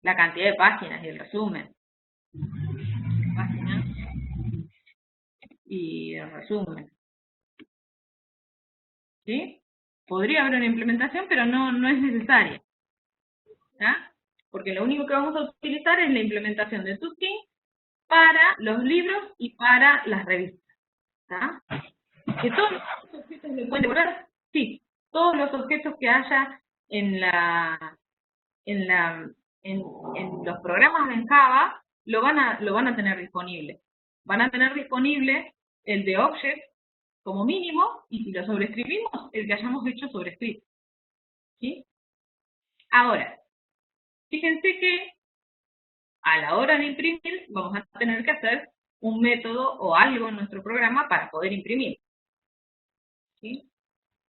la cantidad de páginas y el resumen. Páginas y el resumen. ¿Sí? Podría haber una implementación, pero no es necesaria. ¿Ya? Porque lo único que vamos a utilizar es la implementación de toString para los libros y para las revistas. ¿Ya? ¿Que todos los objetos lo pueden devolver? Sí, todos los objetos que haya en los programas en Java lo van a tener disponible. Van a tener disponible el de Object como mínimo, y si lo sobrescribimos, el que hayamos hecho sobrescrito. ¿Sí? Ahora, fíjense que a la hora de imprimir vamos a tener que hacer un método o algo en nuestro programa para poder imprimir. ¿Sí?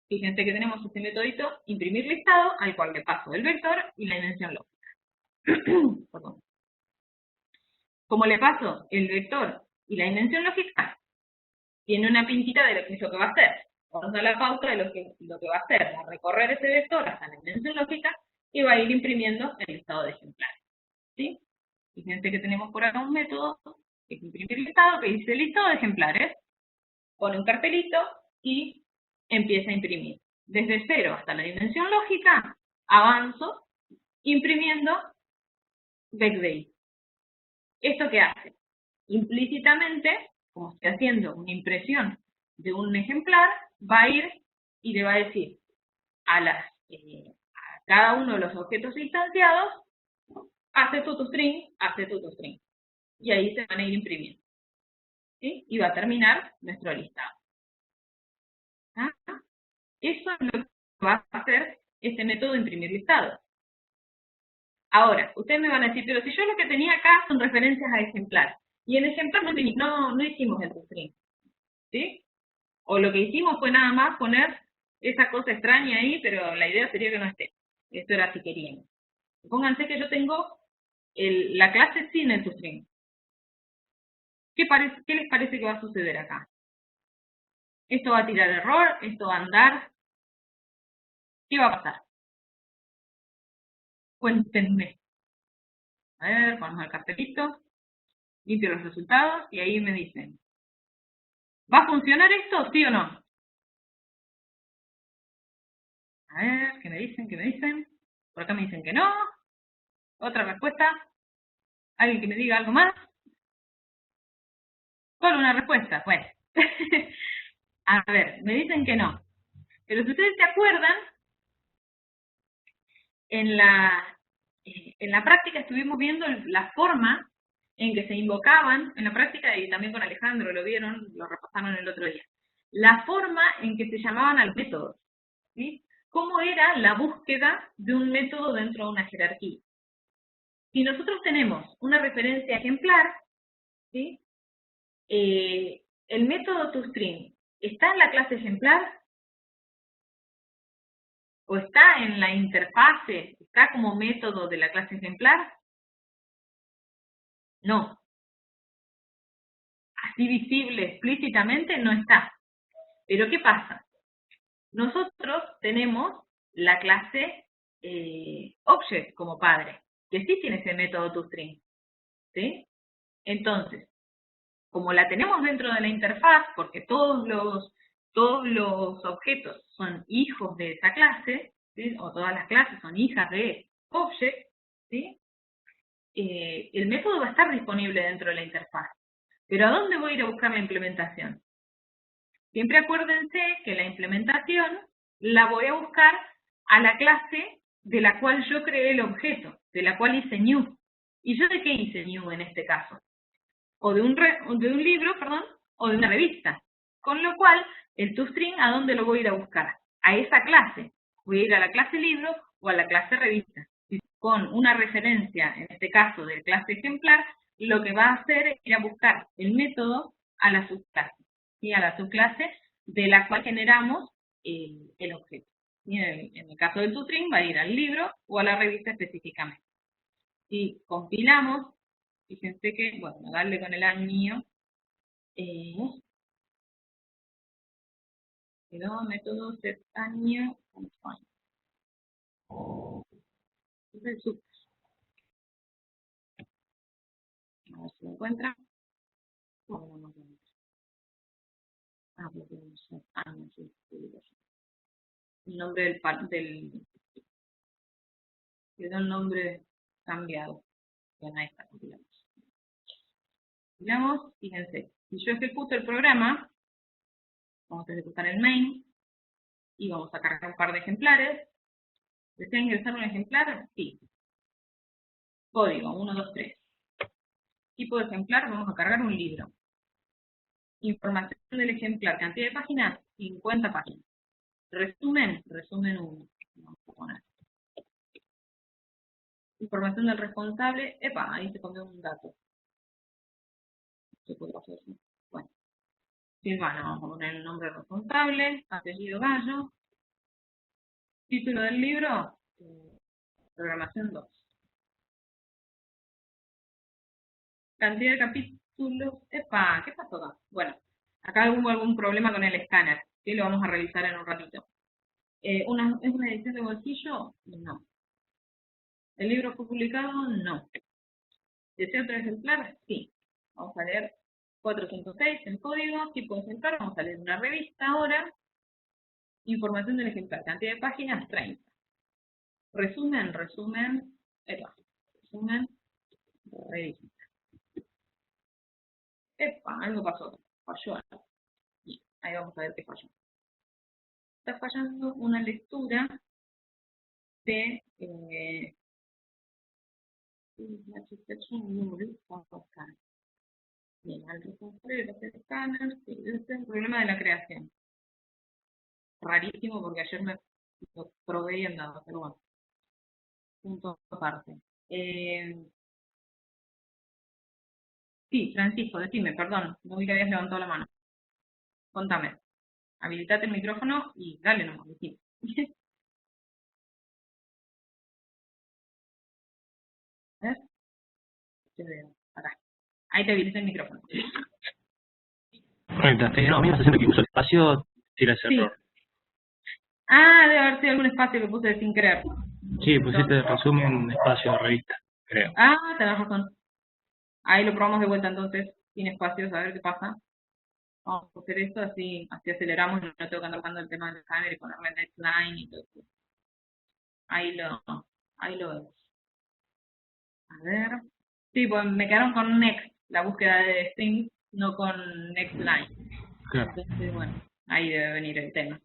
Fíjense que tenemos este metodito, imprimir listado, al cual le paso el vector y la dimensión lógica. Perdón. Como le paso el vector y la dimensión lógica, tiene una pintita de lo que es lo que va a hacer. Vamos a la pauta de lo que va a hacer, va a recorrer ese vector hasta la dimensión lógica y va a ir imprimiendo el listado de ejemplares. ¿Sí? Fíjense que tenemos por acá un método, que es imprimir listado, que dice listado de ejemplares, pone un cartelito y empieza a imprimir. Desde 0 hasta la dimensión lógica, avanzo imprimiendo vecDay. ¿Esto qué hace? Implícitamente, como estoy haciendo una impresión de un ejemplar, va a ir y le va a decir a cada uno de los objetos instanciados, hace tu toString, hace tu toString. Y ahí se van a ir imprimiendo. ¿Sí? Y va a terminar nuestro listado. ¿Ah? Eso es lo que va a hacer este método de imprimir listado. Ahora, ustedes me van a decir, pero si yo lo que tenía acá son referencias a ejemplar, y en ejemplar no hicimos el toString, ¿sí? O lo que hicimos fue nada más poner esa cosa extraña ahí, pero la idea sería que no esté. Esto era si querían. Pónganse que yo tengo la clase sin el toString. ¿Qué les parece que va a suceder acá? Esto va a tirar error, esto va a andar. ¿Qué va a pasar? Cuéntenme. A ver, ponemos el cartelito, limpio los resultados y ahí me dicen, ¿va a funcionar esto, sí o no? A ver, ¿qué me dicen? ¿Qué me dicen? Por acá me dicen que no. Otra respuesta. ¿Alguien que me diga algo más? Solo una respuesta, pues. A ver, me dicen que no. Pero si ustedes se acuerdan, en la práctica estuvimos viendo la forma en que se invocaban, en la práctica y también con Alejandro lo vieron, lo repasaron el otro día, la forma en que se llamaban a los métodos, ¿sí? ¿Cómo era la búsqueda de un método dentro de una jerarquía? Si nosotros tenemos una referencia ejemplar, ¿sí? El método toString, ¿está en la clase ejemplar? ¿O está en la interfase? ¿Está como método de la clase ejemplar? No. Así visible explícitamente no está. Pero ¿qué pasa? Nosotros tenemos la clase Object como padre, que sí tiene ese método toString. ¿Sí? Entonces, como la tenemos dentro de la interfaz, porque todos los objetos son hijos de esa clase, ¿sí? O todas las clases son hijas de object, ¿sí? El método va a estar disponible dentro de la interfaz. Pero ¿a dónde voy a ir a buscar la implementación? Siempre acuérdense que la implementación la voy a buscar a la clase de la cual yo creé el objeto, de la cual hice new. ¿Y yo de qué hice new en este caso? O de un libro, perdón, o de una revista. Con lo cual, el toString, ¿a dónde lo voy a ir a buscar? A esa clase. Voy a ir a la clase libro o a la clase revista. Y con una referencia, en este caso de clase ejemplar, lo que va a hacer es ir a buscar el método a la subclase. ¿Sí? A la subclase de la cual generamos el objeto. ¿Sí? En el caso del toString va a ir al libro o a la revista específicamente. Si compilamos, fíjense que, bueno, darle con el año, quedó método set año, es el sub. A ver si lo encuentra. Ah, pues tenemos set año, sí, el nombre quedó el nombre cambiado. Bien, ahí está, compilamos. Compilamos, fíjense, si yo ejecuto el programa, vamos a ejecutar el main, y vamos a cargar un par de ejemplares. ¿Desea ingresar un ejemplar? Sí. Código 1, 2, 3. Tipo de ejemplar, vamos a cargar un libro. Información del ejemplar, cantidad de páginas, 50 páginas. Resumen, resumen 1. Vamos a poner. Información del responsable, epa, ahí se comió un dato. ¿Qué puedo hacer? Bueno, Silvana, vamos a poner el nombre responsable, apellido Gallo. Título del libro, programación 2. Cantidad de capítulos, epa, ¿qué pasó acá? Bueno, acá hubo algún problema con el escáner, que lo vamos a revisar en un ratito. ¿Es una edición de bolsillo? No. ¿El libro fue publicado? No. ¿Desea otro ejemplar? Sí. Vamos a leer 406 el código, tipo de ejemplar, vamos a leer una revista ahora. Información del ejemplar, cantidad de páginas, 30. Resumen, resumen, revista. Epa, algo pasó, falló algo. Ahí vamos a ver qué falló. Está fallando una lectura de bien, al responsable de los escáneres, este es el problema de la creación. Rarísimo porque ayer me lo probé y andaba, pero bueno, punto aparte. Sí, Francisco, decime, perdón, no vi que habías levantado la mano. Contame, habilitate el micrófono y dale nomás, decime. A ver, te veo, acá. Ahí te habilité el micrófono. Ahí está. No, a mí me está haciendo que uso el espacio, tira ese Sí. error. Ah, debe haber sido algún espacio que puse sin querer. Sí, pusiste resumen, espacio de revista, creo. Ah, tenés razón. Ahí lo probamos de vuelta entonces, sin espacios, a ver qué pasa. Vamos a hacer esto, así aceleramos y no tengo que andar buscando el tema del escáner y ponerle next line y todo eso. Ahí lo vemos. A ver. Sí, pues me quedaron con next, la búsqueda de string, no con next line. Claro. Entonces, bueno, ahí debe venir el tema.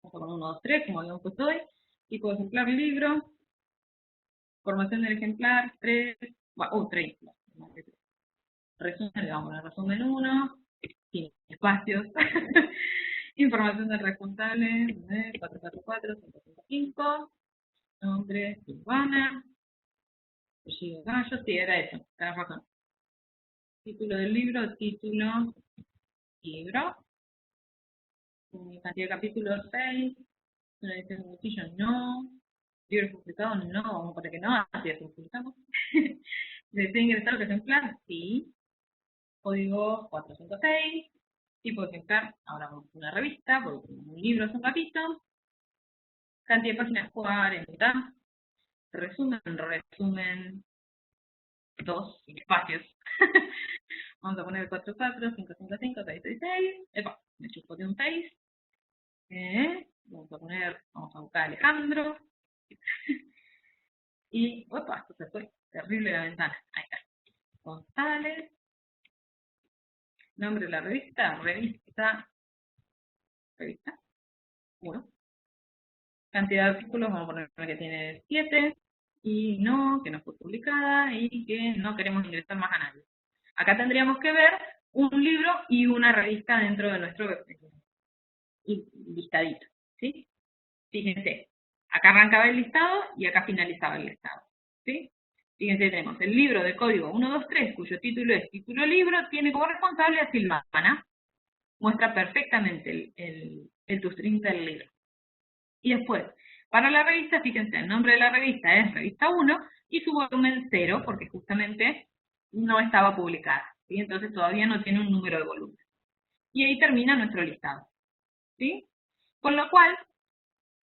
Vamos con 1, 2, 3, como habíamos puesto hoy. Tipo de ejemplar libro. Formación del ejemplar, 3. Bueno, 3. Resumen, le vamos a poner resumen 1. Sin espacios. Información del responsable, 444, 555. Nombre, Silvana. Apellido Gallo, sí, era eso, tenés razón. Título del libro, título, libro. Cantidad de capítulos, 6. Una edición de bolsillo, no. Libro publicado, no. Vamos a poner que no, así es, publicamos. ¿Desea ingresar otro ejemplar? Sí. Código 406. Tipo de ejemplar, ahora vamos a una revista, porque un libro es un ratito. Cantidad de páginas, 40. Resumen, 2, sin espacios. Vamos a poner 44, 555, 666. Epa, me chupo de un 6. Bueno, vamos a buscar a Alejandro. Y, opa, esto se fue, terrible la ventana. Ahí está. González. Nombre de la revista, revista 1. Cantidad de artículos, vamos a poner que tiene 7. Y no, que no fue publicada y que no queremos ingresar más a nadie. Acá tendríamos que ver un libro y una revista dentro de nuestro listadito, ¿sí? Fíjense, acá arrancaba el listado y acá finalizaba el listado, ¿sí? Fíjense, tenemos el libro de código 123, cuyo título es título libro, tiene como responsable a Silvana. Muestra perfectamente el toString del libro. Y después, para la revista, fíjense, el nombre de la revista es revista 1 y su volumen 0, porque justamente no estaba publicada, ¿sí? Entonces todavía no tiene un número de volumen. Y ahí termina nuestro listado, ¿sí? Con lo cual,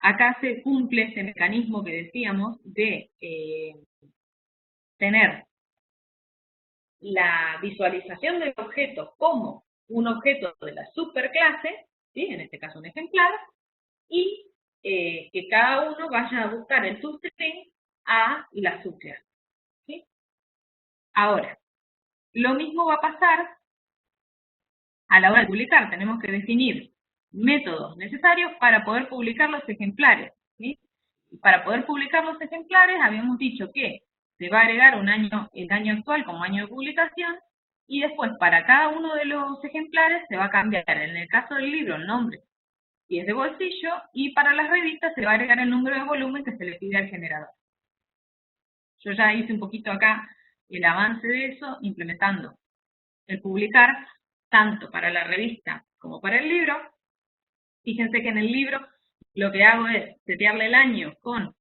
acá se cumple este mecanismo que decíamos de tener la visualización del objeto como un objeto de la superclase, ¿sí? En este caso un ejemplar, y que cada uno vaya a buscar el toString a la subclase, ¿sí? Ahora, lo mismo va a pasar a la hora de publicar. Tenemos que definir métodos necesarios para poder publicar los ejemplares, ¿sí? Para poder publicar los ejemplares habíamos dicho que se va a agregar el año actual como año de publicación y después para cada uno de los ejemplares se va a cambiar, en el caso del libro, el nombre y es de bolsillo, y para las revistas se va a agregar el número de volumen que se le pide al generador. Yo ya hice un poquito acá el avance de eso, implementando el publicar tanto para la revista como para el libro. Fíjense que en el libro lo que hago es setearle el año con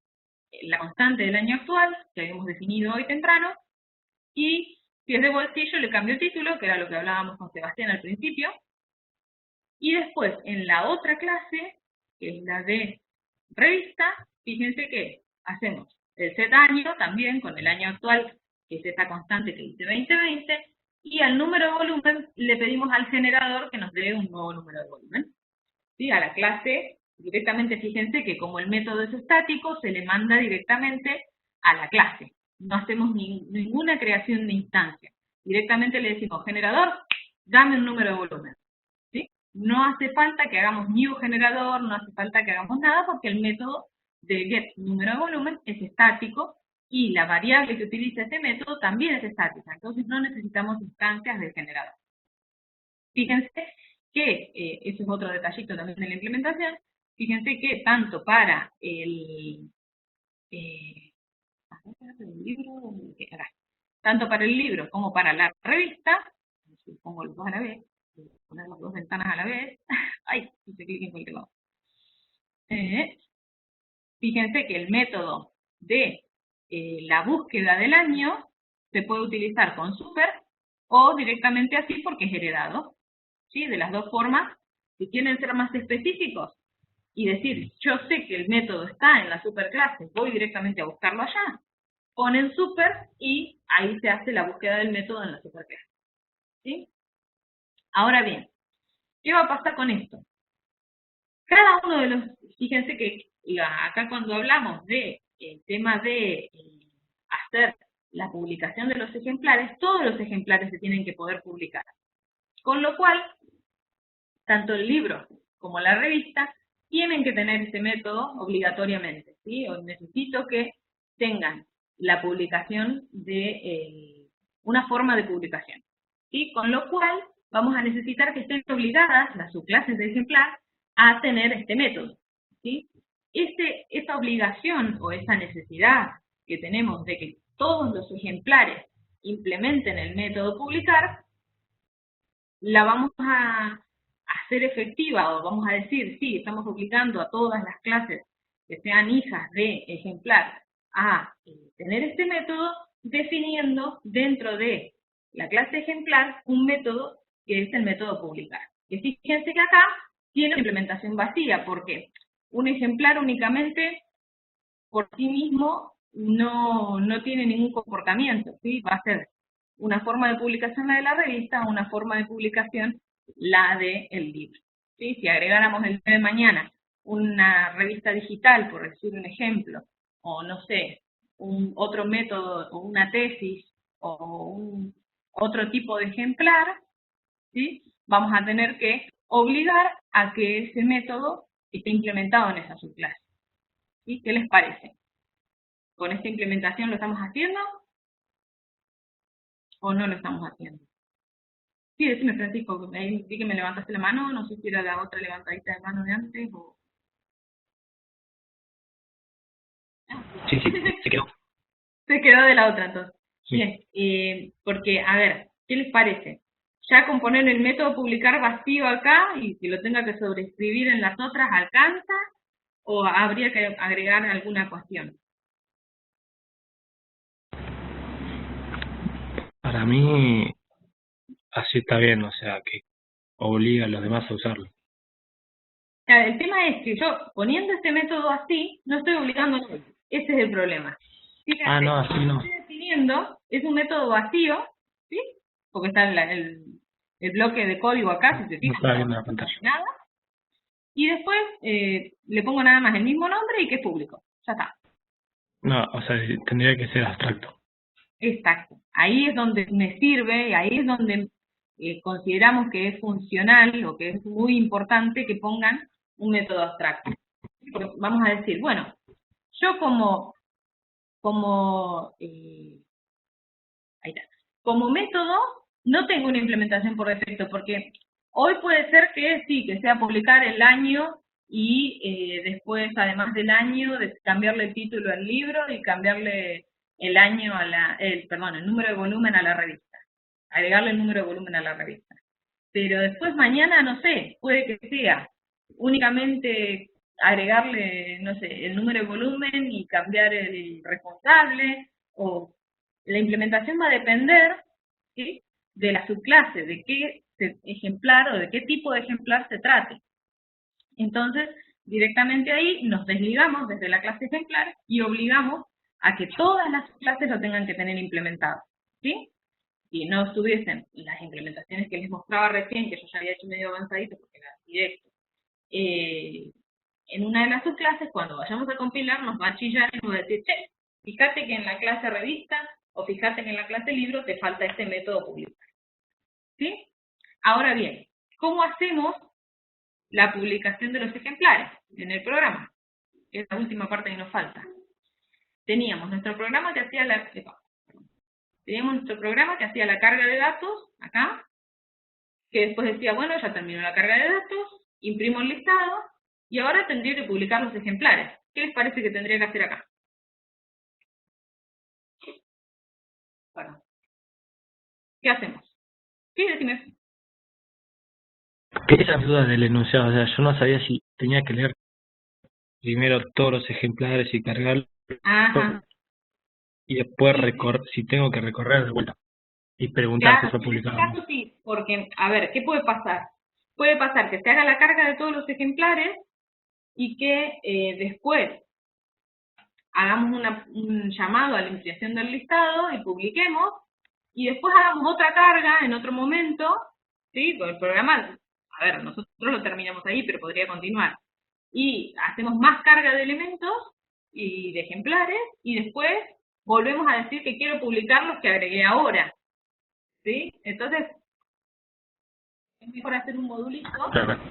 la constante del año actual, que habíamos definido hoy temprano, y si es de bolsillo le cambio el título, que era lo que hablábamos con Sebastián al principio, y después en la otra clase, que es la de revista, fíjense que hacemos el set año también con el año actual, que es esta constante que dice 2020, y al número de volumen le pedimos al generador que nos dé un nuevo número de volumen. ¿Sí? A la clase, directamente fíjense que como el método es estático, se le manda directamente a la clase. No hacemos ninguna creación de instancia. Directamente le decimos, generador, dame un número de volumen. ¿Sí? No hace falta que hagamos new generador, no hace falta que hagamos nada, porque el método de get número de volumen es estático y la variable que utiliza ese método también es estática. Entonces no necesitamos instancias del generador. Fíjense que, ese es otro detallito también de la implementación, fíjense que tanto para tanto para el libro como para la revista, si pongo los dos a la vez, poner las dos ventanas a la vez, ay, hice clic en cualquier lado. Fíjense que el método de la búsqueda del año se puede utilizar con super o directamente así porque es heredado. ¿Sí? De las dos formas, si quieren ser más específicos y decir, yo sé que el método está en la superclase, voy directamente a buscarlo allá, ponen super y ahí se hace la búsqueda del método en la superclase. ¿Sí? Ahora bien, ¿qué va a pasar con esto? Cada uno de los, fíjense que acá cuando hablamos de el tema de hacer la publicación de los ejemplares, todos los ejemplares se tienen que poder publicar. Con lo cual, tanto el libro como la revista tienen que tener este método obligatoriamente, ¿sí? O necesito que tengan la publicación de una forma de publicación, ¿sí? Con lo cual vamos a necesitar que estén obligadas las subclases de ejemplar a tener este método, ¿sí? Esa obligación o esa necesidad que tenemos de que todos los ejemplares implementen el método publicar, la vamos a hacer efectiva o vamos a decir, sí, estamos obligando a todas las clases que sean hijas de ejemplar a tener este método, definiendo dentro de la clase ejemplar un método que es el método publicar. Y fíjense que acá tiene una implementación vacía, porque un ejemplar únicamente por sí mismo no tiene ningún comportamiento, ¿sí? Va a ser una forma de publicación la de la revista, una forma de publicación la del libro. ¿Sí? Si agregáramos el día de mañana una revista digital, por decir un ejemplo, o no sé, otro método, o una tesis, o otro tipo de ejemplar, ¿sí? Vamos a tener que obligar a que ese método esté implementado en esa subclase. ¿Sí? ¿Qué les parece? ¿Con esta implementación lo estamos haciendo o no lo estamos haciendo? Sí, decime, Francisco, vi que me levantaste la mano, no sé si era la otra levantadita de mano de antes o... Sí, se quedó. Se quedó de la otra entonces. Sí. Bien, porque, a ver, ¿qué les parece? Ya con poner el método publicar vacío acá y que lo tenga que sobreescribir en las otras, ¿alcanza? ¿O habría que agregar alguna cuestión? Para mí, así está bien, o sea, que obliga a los demás a usarlo. El tema es que yo, poniendo este método así, no estoy obligando a nadie. Ese es el problema. Fíjate, No, así no. lo que estoy definiendo es un método vacío, ¿sí? Porque está el bloque de código acá, si se No fijan, estaba viendo la pantalla. nada. Y después le pongo nada más el mismo nombre y que es público. Ya está. No, o sea, tendría que ser abstracto. Exacto. Ahí es donde me sirve y ahí es donde consideramos que es funcional o que es muy importante que pongan un método abstracto. Porque vamos a decir, bueno, yo ahí está, como método no tengo una implementación por defecto, porque hoy puede ser que sí, que sea publicar el año y después, además del año, cambiarle el título al libro y cambiarle el año el número de volumen a la revista, agregarle el número de volumen a la revista. Pero después mañana, no sé, puede que sea únicamente agregarle, no sé, el número de volumen y cambiar el responsable, o la implementación va a depender, ¿sí?, de la subclase, de qué ejemplar o de qué tipo de ejemplar se trate. Entonces, directamente ahí nos desligamos desde la clase ejemplar y obligamos a que todas las subclases lo tengan que tener implementado, ¿sí? Si no estuviesen las implementaciones que les mostraba recién, que yo ya había hecho medio avanzadito porque era directo, en una de las subclases, cuando vayamos a compilar, nos va a chillar y nos va a decir, che, fíjate que en la clase revista o fíjate que en la clase libro te falta este método publicar. ¿Sí? Ahora bien, ¿cómo hacemos la publicación de los ejemplares en el programa? Es la última parte que nos falta. Teníamos nuestro programa que hacía la carga de datos, acá, que después decía, bueno, ya terminó la carga de datos, imprimo el listado, y ahora tendría que publicar los ejemplares. ¿Qué les parece que tendría que hacer acá? Bueno, ¿qué hacemos? Sí, decime. Esa duda del enunciado, o sea, yo no sabía si tenía que leer primero todos los ejemplares y cargarlos, Ajá. y después si tengo que recorrer de vuelta y preguntar si Claro, fue en este publicado o no. caso sí, porque, a ver, ¿qué puede pasar? Puede pasar que se haga la carga de todos los ejemplares y que después hagamos un llamado a la ampliación del listado y publiquemos, y después hagamos otra carga en otro momento, ¿sí? Con el programa, a ver, nosotros lo terminamos ahí, pero podría continuar. Y hacemos más carga de elementos y de ejemplares, y después volvemos a decir que quiero publicar los que agregué ahora, ¿sí? Entonces, es mejor hacer un modulito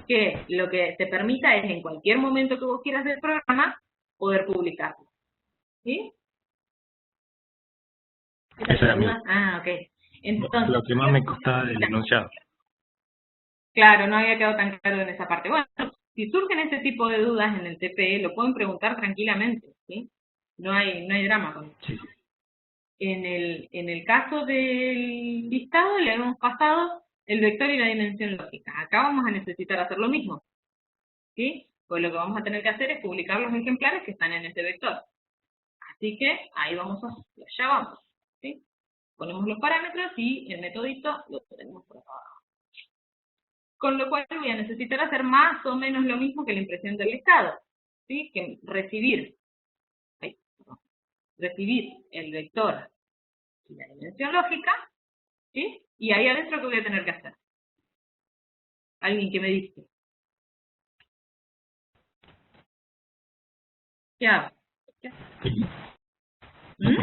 que lo que te permita es en cualquier momento que vos quieras del programa poder publicarlo. ¿Sí? Esa era mi duda. Ah, ok. Entonces, Lo que más me costaba del enunciado. claro, no había quedado tan claro en esa parte. Bueno, si surgen este tipo de dudas en el TPE, lo pueden preguntar tranquilamente, ¿sí? No hay drama con eso. Sí. En el caso del listado le hemos pasado el vector y la dimensión lógica. Acá vamos a necesitar hacer lo mismo, ¿sí? Pues lo que vamos a tener que hacer es publicar los ejemplares que están en este vector. Así que ahí ya vamos, ¿sí? Ponemos los parámetros y el metodito lo tenemos por acá abajo. Con lo cual voy a necesitar hacer más o menos lo mismo que la impresión del listado, ¿sí? Que recibir el vector y la dimensión lógica, ¿sí? Y ahí adentro, ¿qué voy a tener que hacer? Alguien que me dice. ¿Qué hago? Sí. ¿Mm?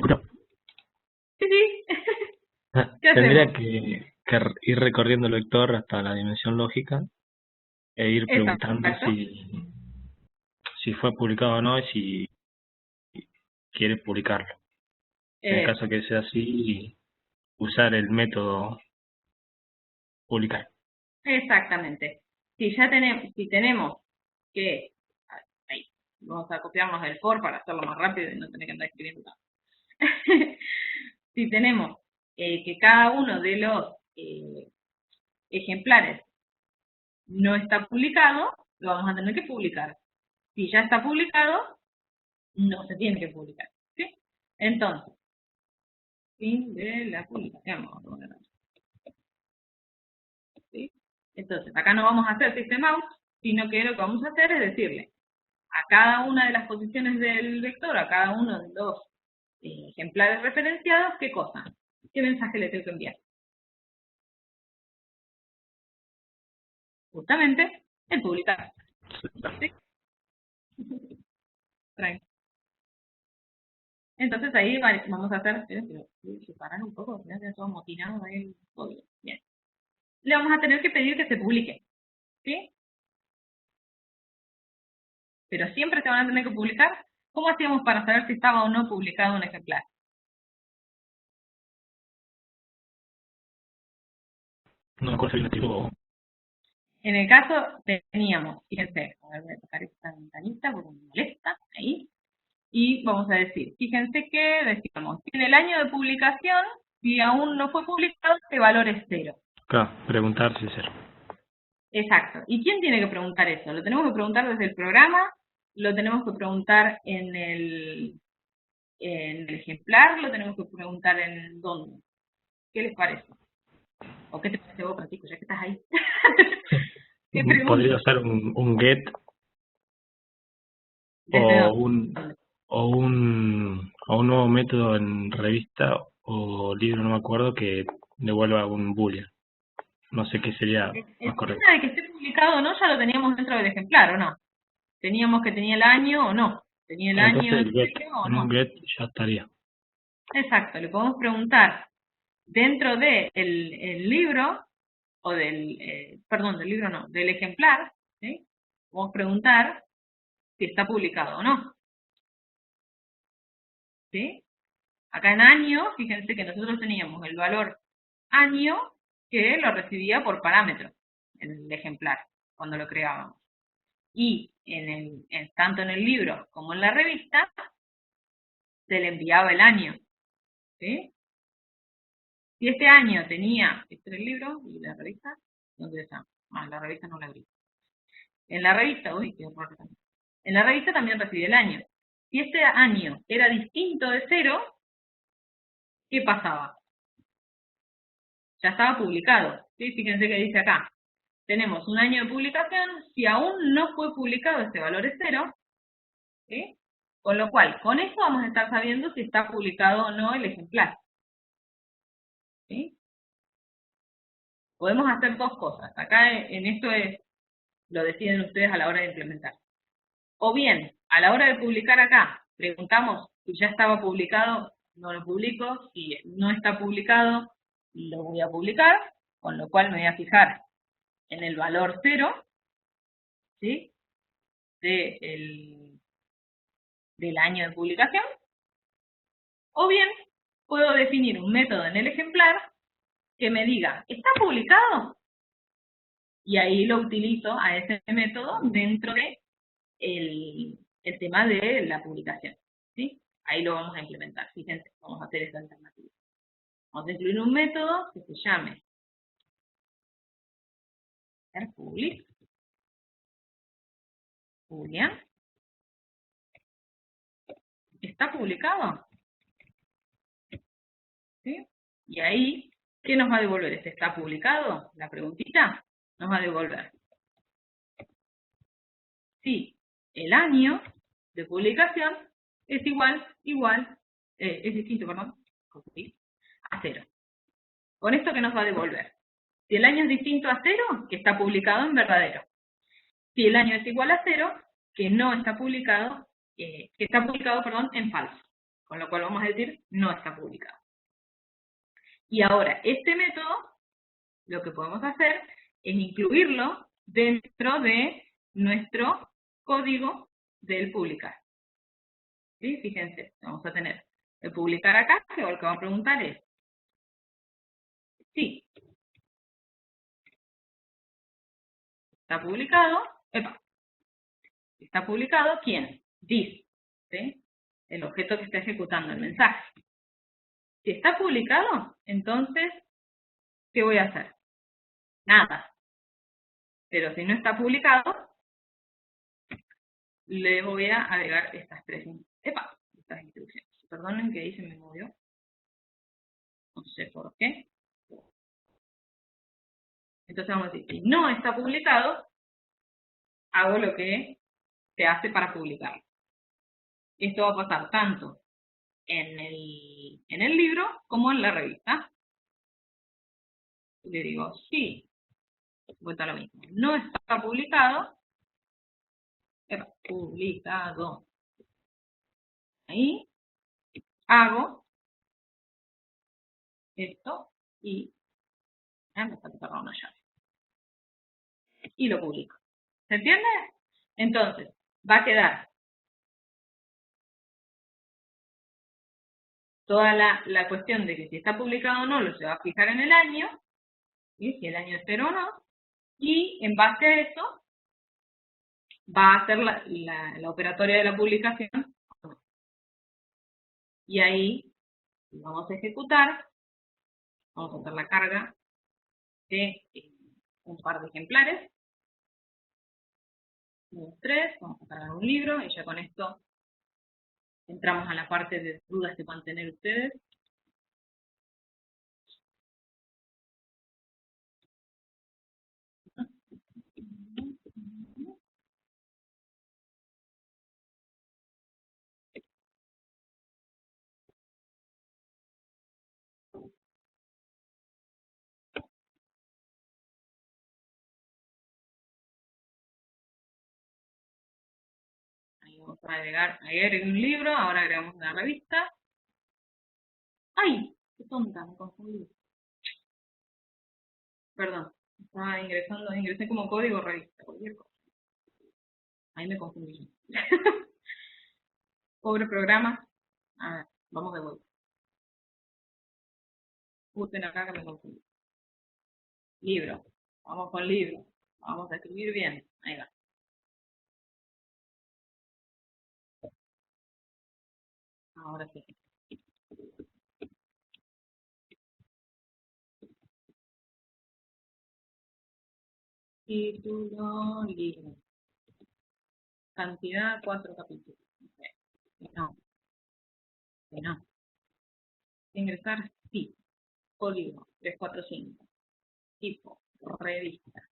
Sí, sí. ¿Qué Tendría hacemos? que ir recorriendo el vector hasta la dimensión lógica e ir preguntando Exacto. si fue publicado o no y si quiere publicarlo. En el caso que sea así, usar el método publicar. Exactamente. Si tenemos que, ahí, vamos a copiarnos el for para hacerlo más rápido y no tener que andar escribiendo nada. Si tenemos que cada uno de los ejemplares no está publicado, lo vamos a tener que publicar. Si ya está publicado, no se tiene que publicar. ¿Sí? Entonces, fin de la publicación. Vamos a poner acá. ¿Sí? Entonces, acá no vamos a hacer system out, sino que lo que vamos a hacer es decirle a cada una de las posiciones del vector, a cada uno de los ejemplares referenciados, ¿qué cosa? ¿Qué mensaje le tengo que enviar? Justamente el publicar. ¿Sí? Entonces ahí vamos a hacer, pero separar un poco, ya todo motinado ahí, todo bien. Le vamos a tener que pedir que se publique, ¿sí? Pero siempre se van a tener que publicar. ¿Cómo hacíamos para saber si estaba o no publicado un ejemplar? No me acuerdo si hay un estilo. En el caso teníamos, fíjense, a ver, voy a tocar esta ventanita porque me molesta, ahí, y vamos a decir, fíjense que decíamos, en el año de publicación, si aún no fue publicado, este valor es 0. Claro, preguntar si es cero. Exacto. ¿Y quién tiene que preguntar eso? ¿Lo tenemos que preguntar desde el programa? ¿Lo tenemos que preguntar en el ejemplar? ¿Lo tenemos que preguntar en dónde? ¿Qué les parece? ¿O qué te parece vos, Francisco, ya que estás ahí? ¿Qué pregunta? Podría ser un get o un nuevo método en revista o libro, no me acuerdo, que devuelva un boolean. No sé qué sería El más correcto. tema de que esté publicado o no, ya lo teníamos dentro del ejemplar, ¿o no? Teníamos que tenía el año o no. Tenía el Entonces año el de get, publicación o en un no. get ya estaría. Exacto, le podemos preguntar dentro del el libro, o del, perdón, del libro no, del ejemplar, ¿sí? Podemos preguntar si está publicado o no. ¿Sí? Acá en año, fíjense que nosotros teníamos el valor año que lo recibía por parámetro en el ejemplar, cuando lo creábamos. Y tanto en el libro como en la revista, se le enviaba el año. ¿Sí? Si este año tenía, este era el libro y la revista, ¿dónde está? Ah, la revista no la abrí. En la revista, uy, qué horror también. En la revista también recibí el año. Si este año era distinto de 0, ¿qué pasaba? Ya estaba publicado. ¿Sí? Fíjense que dice acá. Tenemos un año de publicación. Si aún no fue publicado, este valor es 0. ¿Sí? Con lo cual, con esto vamos a estar sabiendo si está publicado o no el ejemplar. ¿Sí? Podemos hacer dos cosas. Acá en esto lo deciden ustedes a la hora de implementar. O bien, a la hora de publicar acá, preguntamos si ya estaba publicado, no lo publico. Si no está publicado, lo voy a publicar, con lo cual me voy a fijar en el valor 0, ¿sí? Del año de publicación. O bien, puedo definir un método en el ejemplar que me diga, ¿está publicado? Y ahí lo utilizo a ese método dentro de el tema de la publicación, ¿sí? Ahí lo vamos a implementar. Fíjense, vamos a hacer esta alternativa. Vamos a incluir un método que se llame public, boolean. ¿Está publicado? ¿Sí? Y ahí, ¿qué nos va a devolver? ¿Está publicado? La preguntita nos va a devolver. Sí, el año de publicación es es distinto, perdón, a 0. ¿Con esto qué nos va a devolver? Si el año es distinto a 0, que está publicado en verdadero. Si el año es igual a 0, que no está publicado que está publicado, perdón, en falso. Con lo cual vamos a decir no está publicado. Y ahora, este método, lo que podemos hacer es incluirlo dentro de nuestro código del publicar. ¿Sí? Fíjense, vamos a tener el publicar acá, que lo que va a preguntar es, sí, está publicado, está publicado, ¿quién? This, ¿sí? El objeto que está ejecutando el mensaje. Si está publicado, entonces, ¿qué voy a hacer? Nada. Pero si no está publicado, le voy a agregar estas estas instrucciones. Perdonen que ahí se me movió. No sé por qué. Entonces vamos a decir, si no está publicado, hago lo que se hace para publicarlo. Esto va a pasar tanto en el libro como en la revista. Le digo, sí, vuelta a lo mismo. No está publicado, publicado. Ahí hago esto y me falta cerrar una llave. Y lo publico. ¿Se entiende? Entonces, va a quedar toda la cuestión de que si está publicado o no, lo se va a fijar en el año, ¿sí? Si el año es 0 o no, y en base a eso va a hacer la operatoria de la publicación. Y ahí vamos a ejecutar, vamos a hacer la carga de un par de ejemplares, 3, vamos a cargar un libro, y ya con esto entramos a la parte de dudas que puedan tener ustedes. Ahí vamos a agregar, ahí agregué un libro, ahora agregamos una revista. ¡Ay! ¡Qué tonta! Me confundí. Perdón, estaba ingresé como código revista, cualquier cosa. Ahí me confundí. Pobre programa. A ver, vamos de vuelta. Busquen acá que me confundí. Libro. Vamos con libro. Vamos a escribir bien. Ahí va. Ahora sí. Título, libro. Cantidad, 4 capítulos. No. No. Ingresar, sí. Código, 345. Tipo, revista.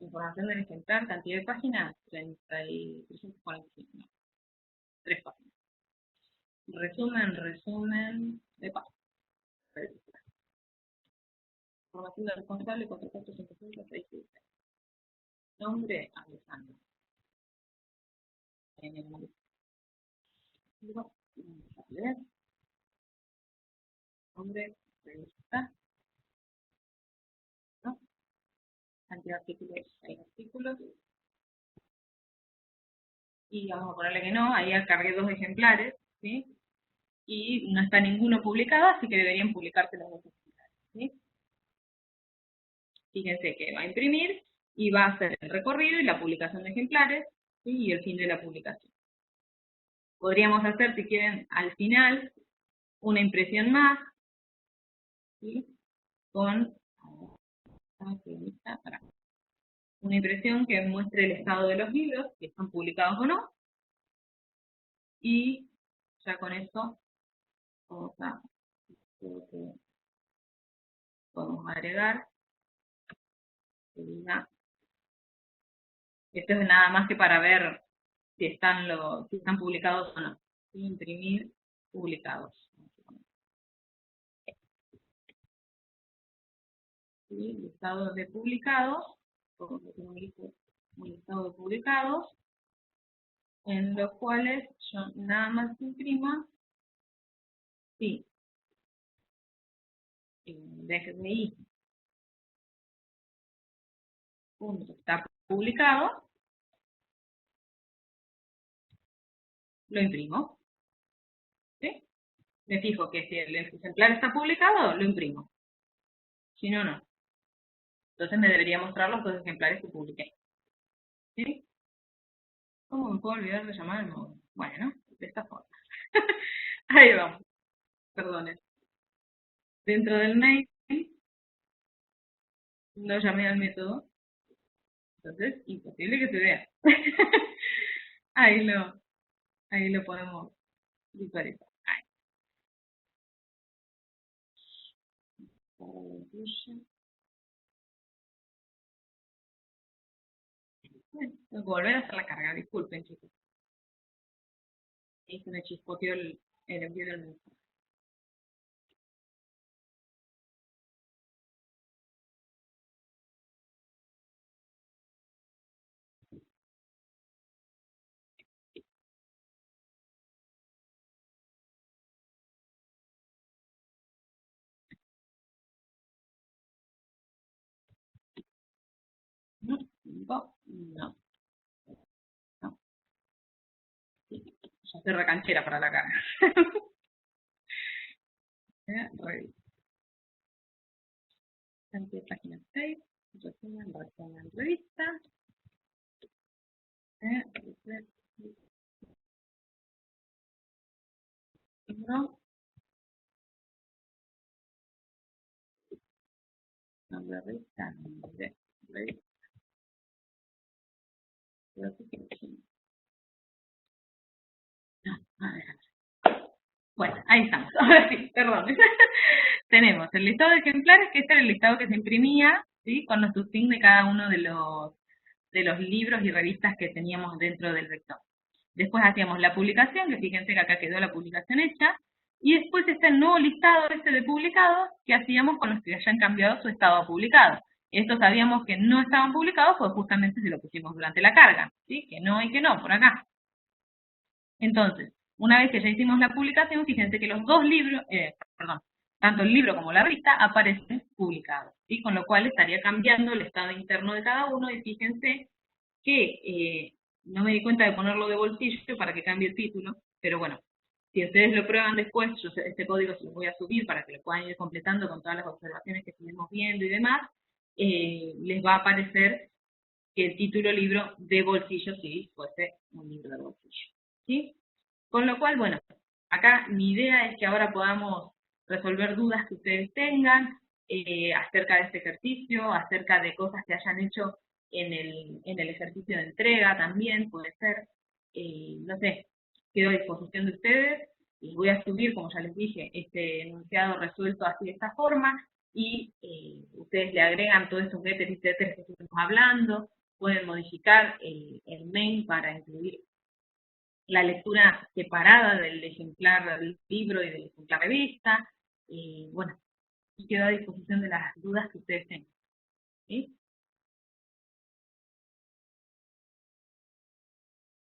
Información del ejemplar, cantidad de páginas, 345. No. 3 páginas. Resumen de páginas. Revista. Información del responsable, 4456. Nombre, Alejandro. En el libro, nombre, revista, ¿no? Cantidad de artículos, 6 artículos. Y vamos a ponerle que no, ahí cargué 2 ejemplares, ¿sí? Y no está ninguno publicado, así que deberían publicarse los 2 ejemplares, ¿sí? Fíjense que va a imprimir y va a hacer el recorrido y la publicación de ejemplares, ¿sí? Y el fin de la publicación. Podríamos hacer, si quieren, al final, una impresión más, ¿sí? Con una impresión que muestre el estado de los libros, si están publicados o no, y ya con eso vamos a podemos agregar que diga, esto es nada más que para ver si están publicados o no. Imprimir publicados. ¿Sí? Listado de publicados, un listado de publicados, en los cuales yo nada más imprimo, sí, DGDI, punto, está publicado, lo imprimo, ¿sí? Me fijo que si el ejemplar está publicado, lo imprimo, si no, no. Entonces me debería mostrar los 2 ejemplares que publiqué, ¿sí? ¿Cómo me puedo olvidar de llamar al módulo? Bueno, de esta forma. Ahí vamos, perdonen. Dentro del mail, no llamé al método, entonces imposible que se vea. ahí lo podemos visualizar. Ahí. Bueno, tengo que volver a hacer la carga, disculpen chicos. Ahí se me chispoteó el envío del mensaje. No, no. Sí, ya estoy recanchera para la carga. Revista. Página 6. Resumen, revista. No. Nombre de revista. Nombre de revista. No, a ver. Bueno, ahí estamos. Ahora sí, perdón. Tenemos el listado de ejemplares, que este era el listado que se imprimía, ¿sí? Con los subtins de cada uno de los libros y revistas que teníamos dentro del vector. Después hacíamos la publicación, que fíjense que acá quedó la publicación hecha, y después está el nuevo listado este de publicados que hacíamos con los que hayan cambiado su estado a publicado. Estos sabíamos que no estaban publicados, pues justamente se lo pusimos durante la carga, ¿sí? Que no y que no, por acá. Entonces, una vez que ya hicimos la publicación, fíjense que los 2 libros, tanto el libro como la revista aparecen publicados, ¿sí? Con lo cual estaría cambiando el estado interno de cada uno, y fíjense que no me di cuenta de ponerlo de bolsillo para que cambie el título, pero bueno, si ustedes lo prueban después, yo este código se los voy a subir para que lo puedan ir completando con todas las observaciones que estuvimos viendo y demás, les va a aparecer que el título libro de bolsillo si fuese un libro de bolsillo, ¿sí? Con lo cual, bueno, acá mi idea es que ahora podamos resolver dudas que ustedes tengan acerca de este ejercicio, acerca de cosas que hayan hecho en el ejercicio de entrega también, puede ser, no sé, quedo a disposición de ustedes, y voy a subir, como ya les dije, este enunciado resuelto así de esta forma, y ustedes le agregan todos esos getters y setters que estuvimos hablando, pueden modificar el main para incluir la lectura separada del ejemplar del libro y del ejemplar revista, bueno, quedo a disposición de las dudas que ustedes tengan, ¿sí?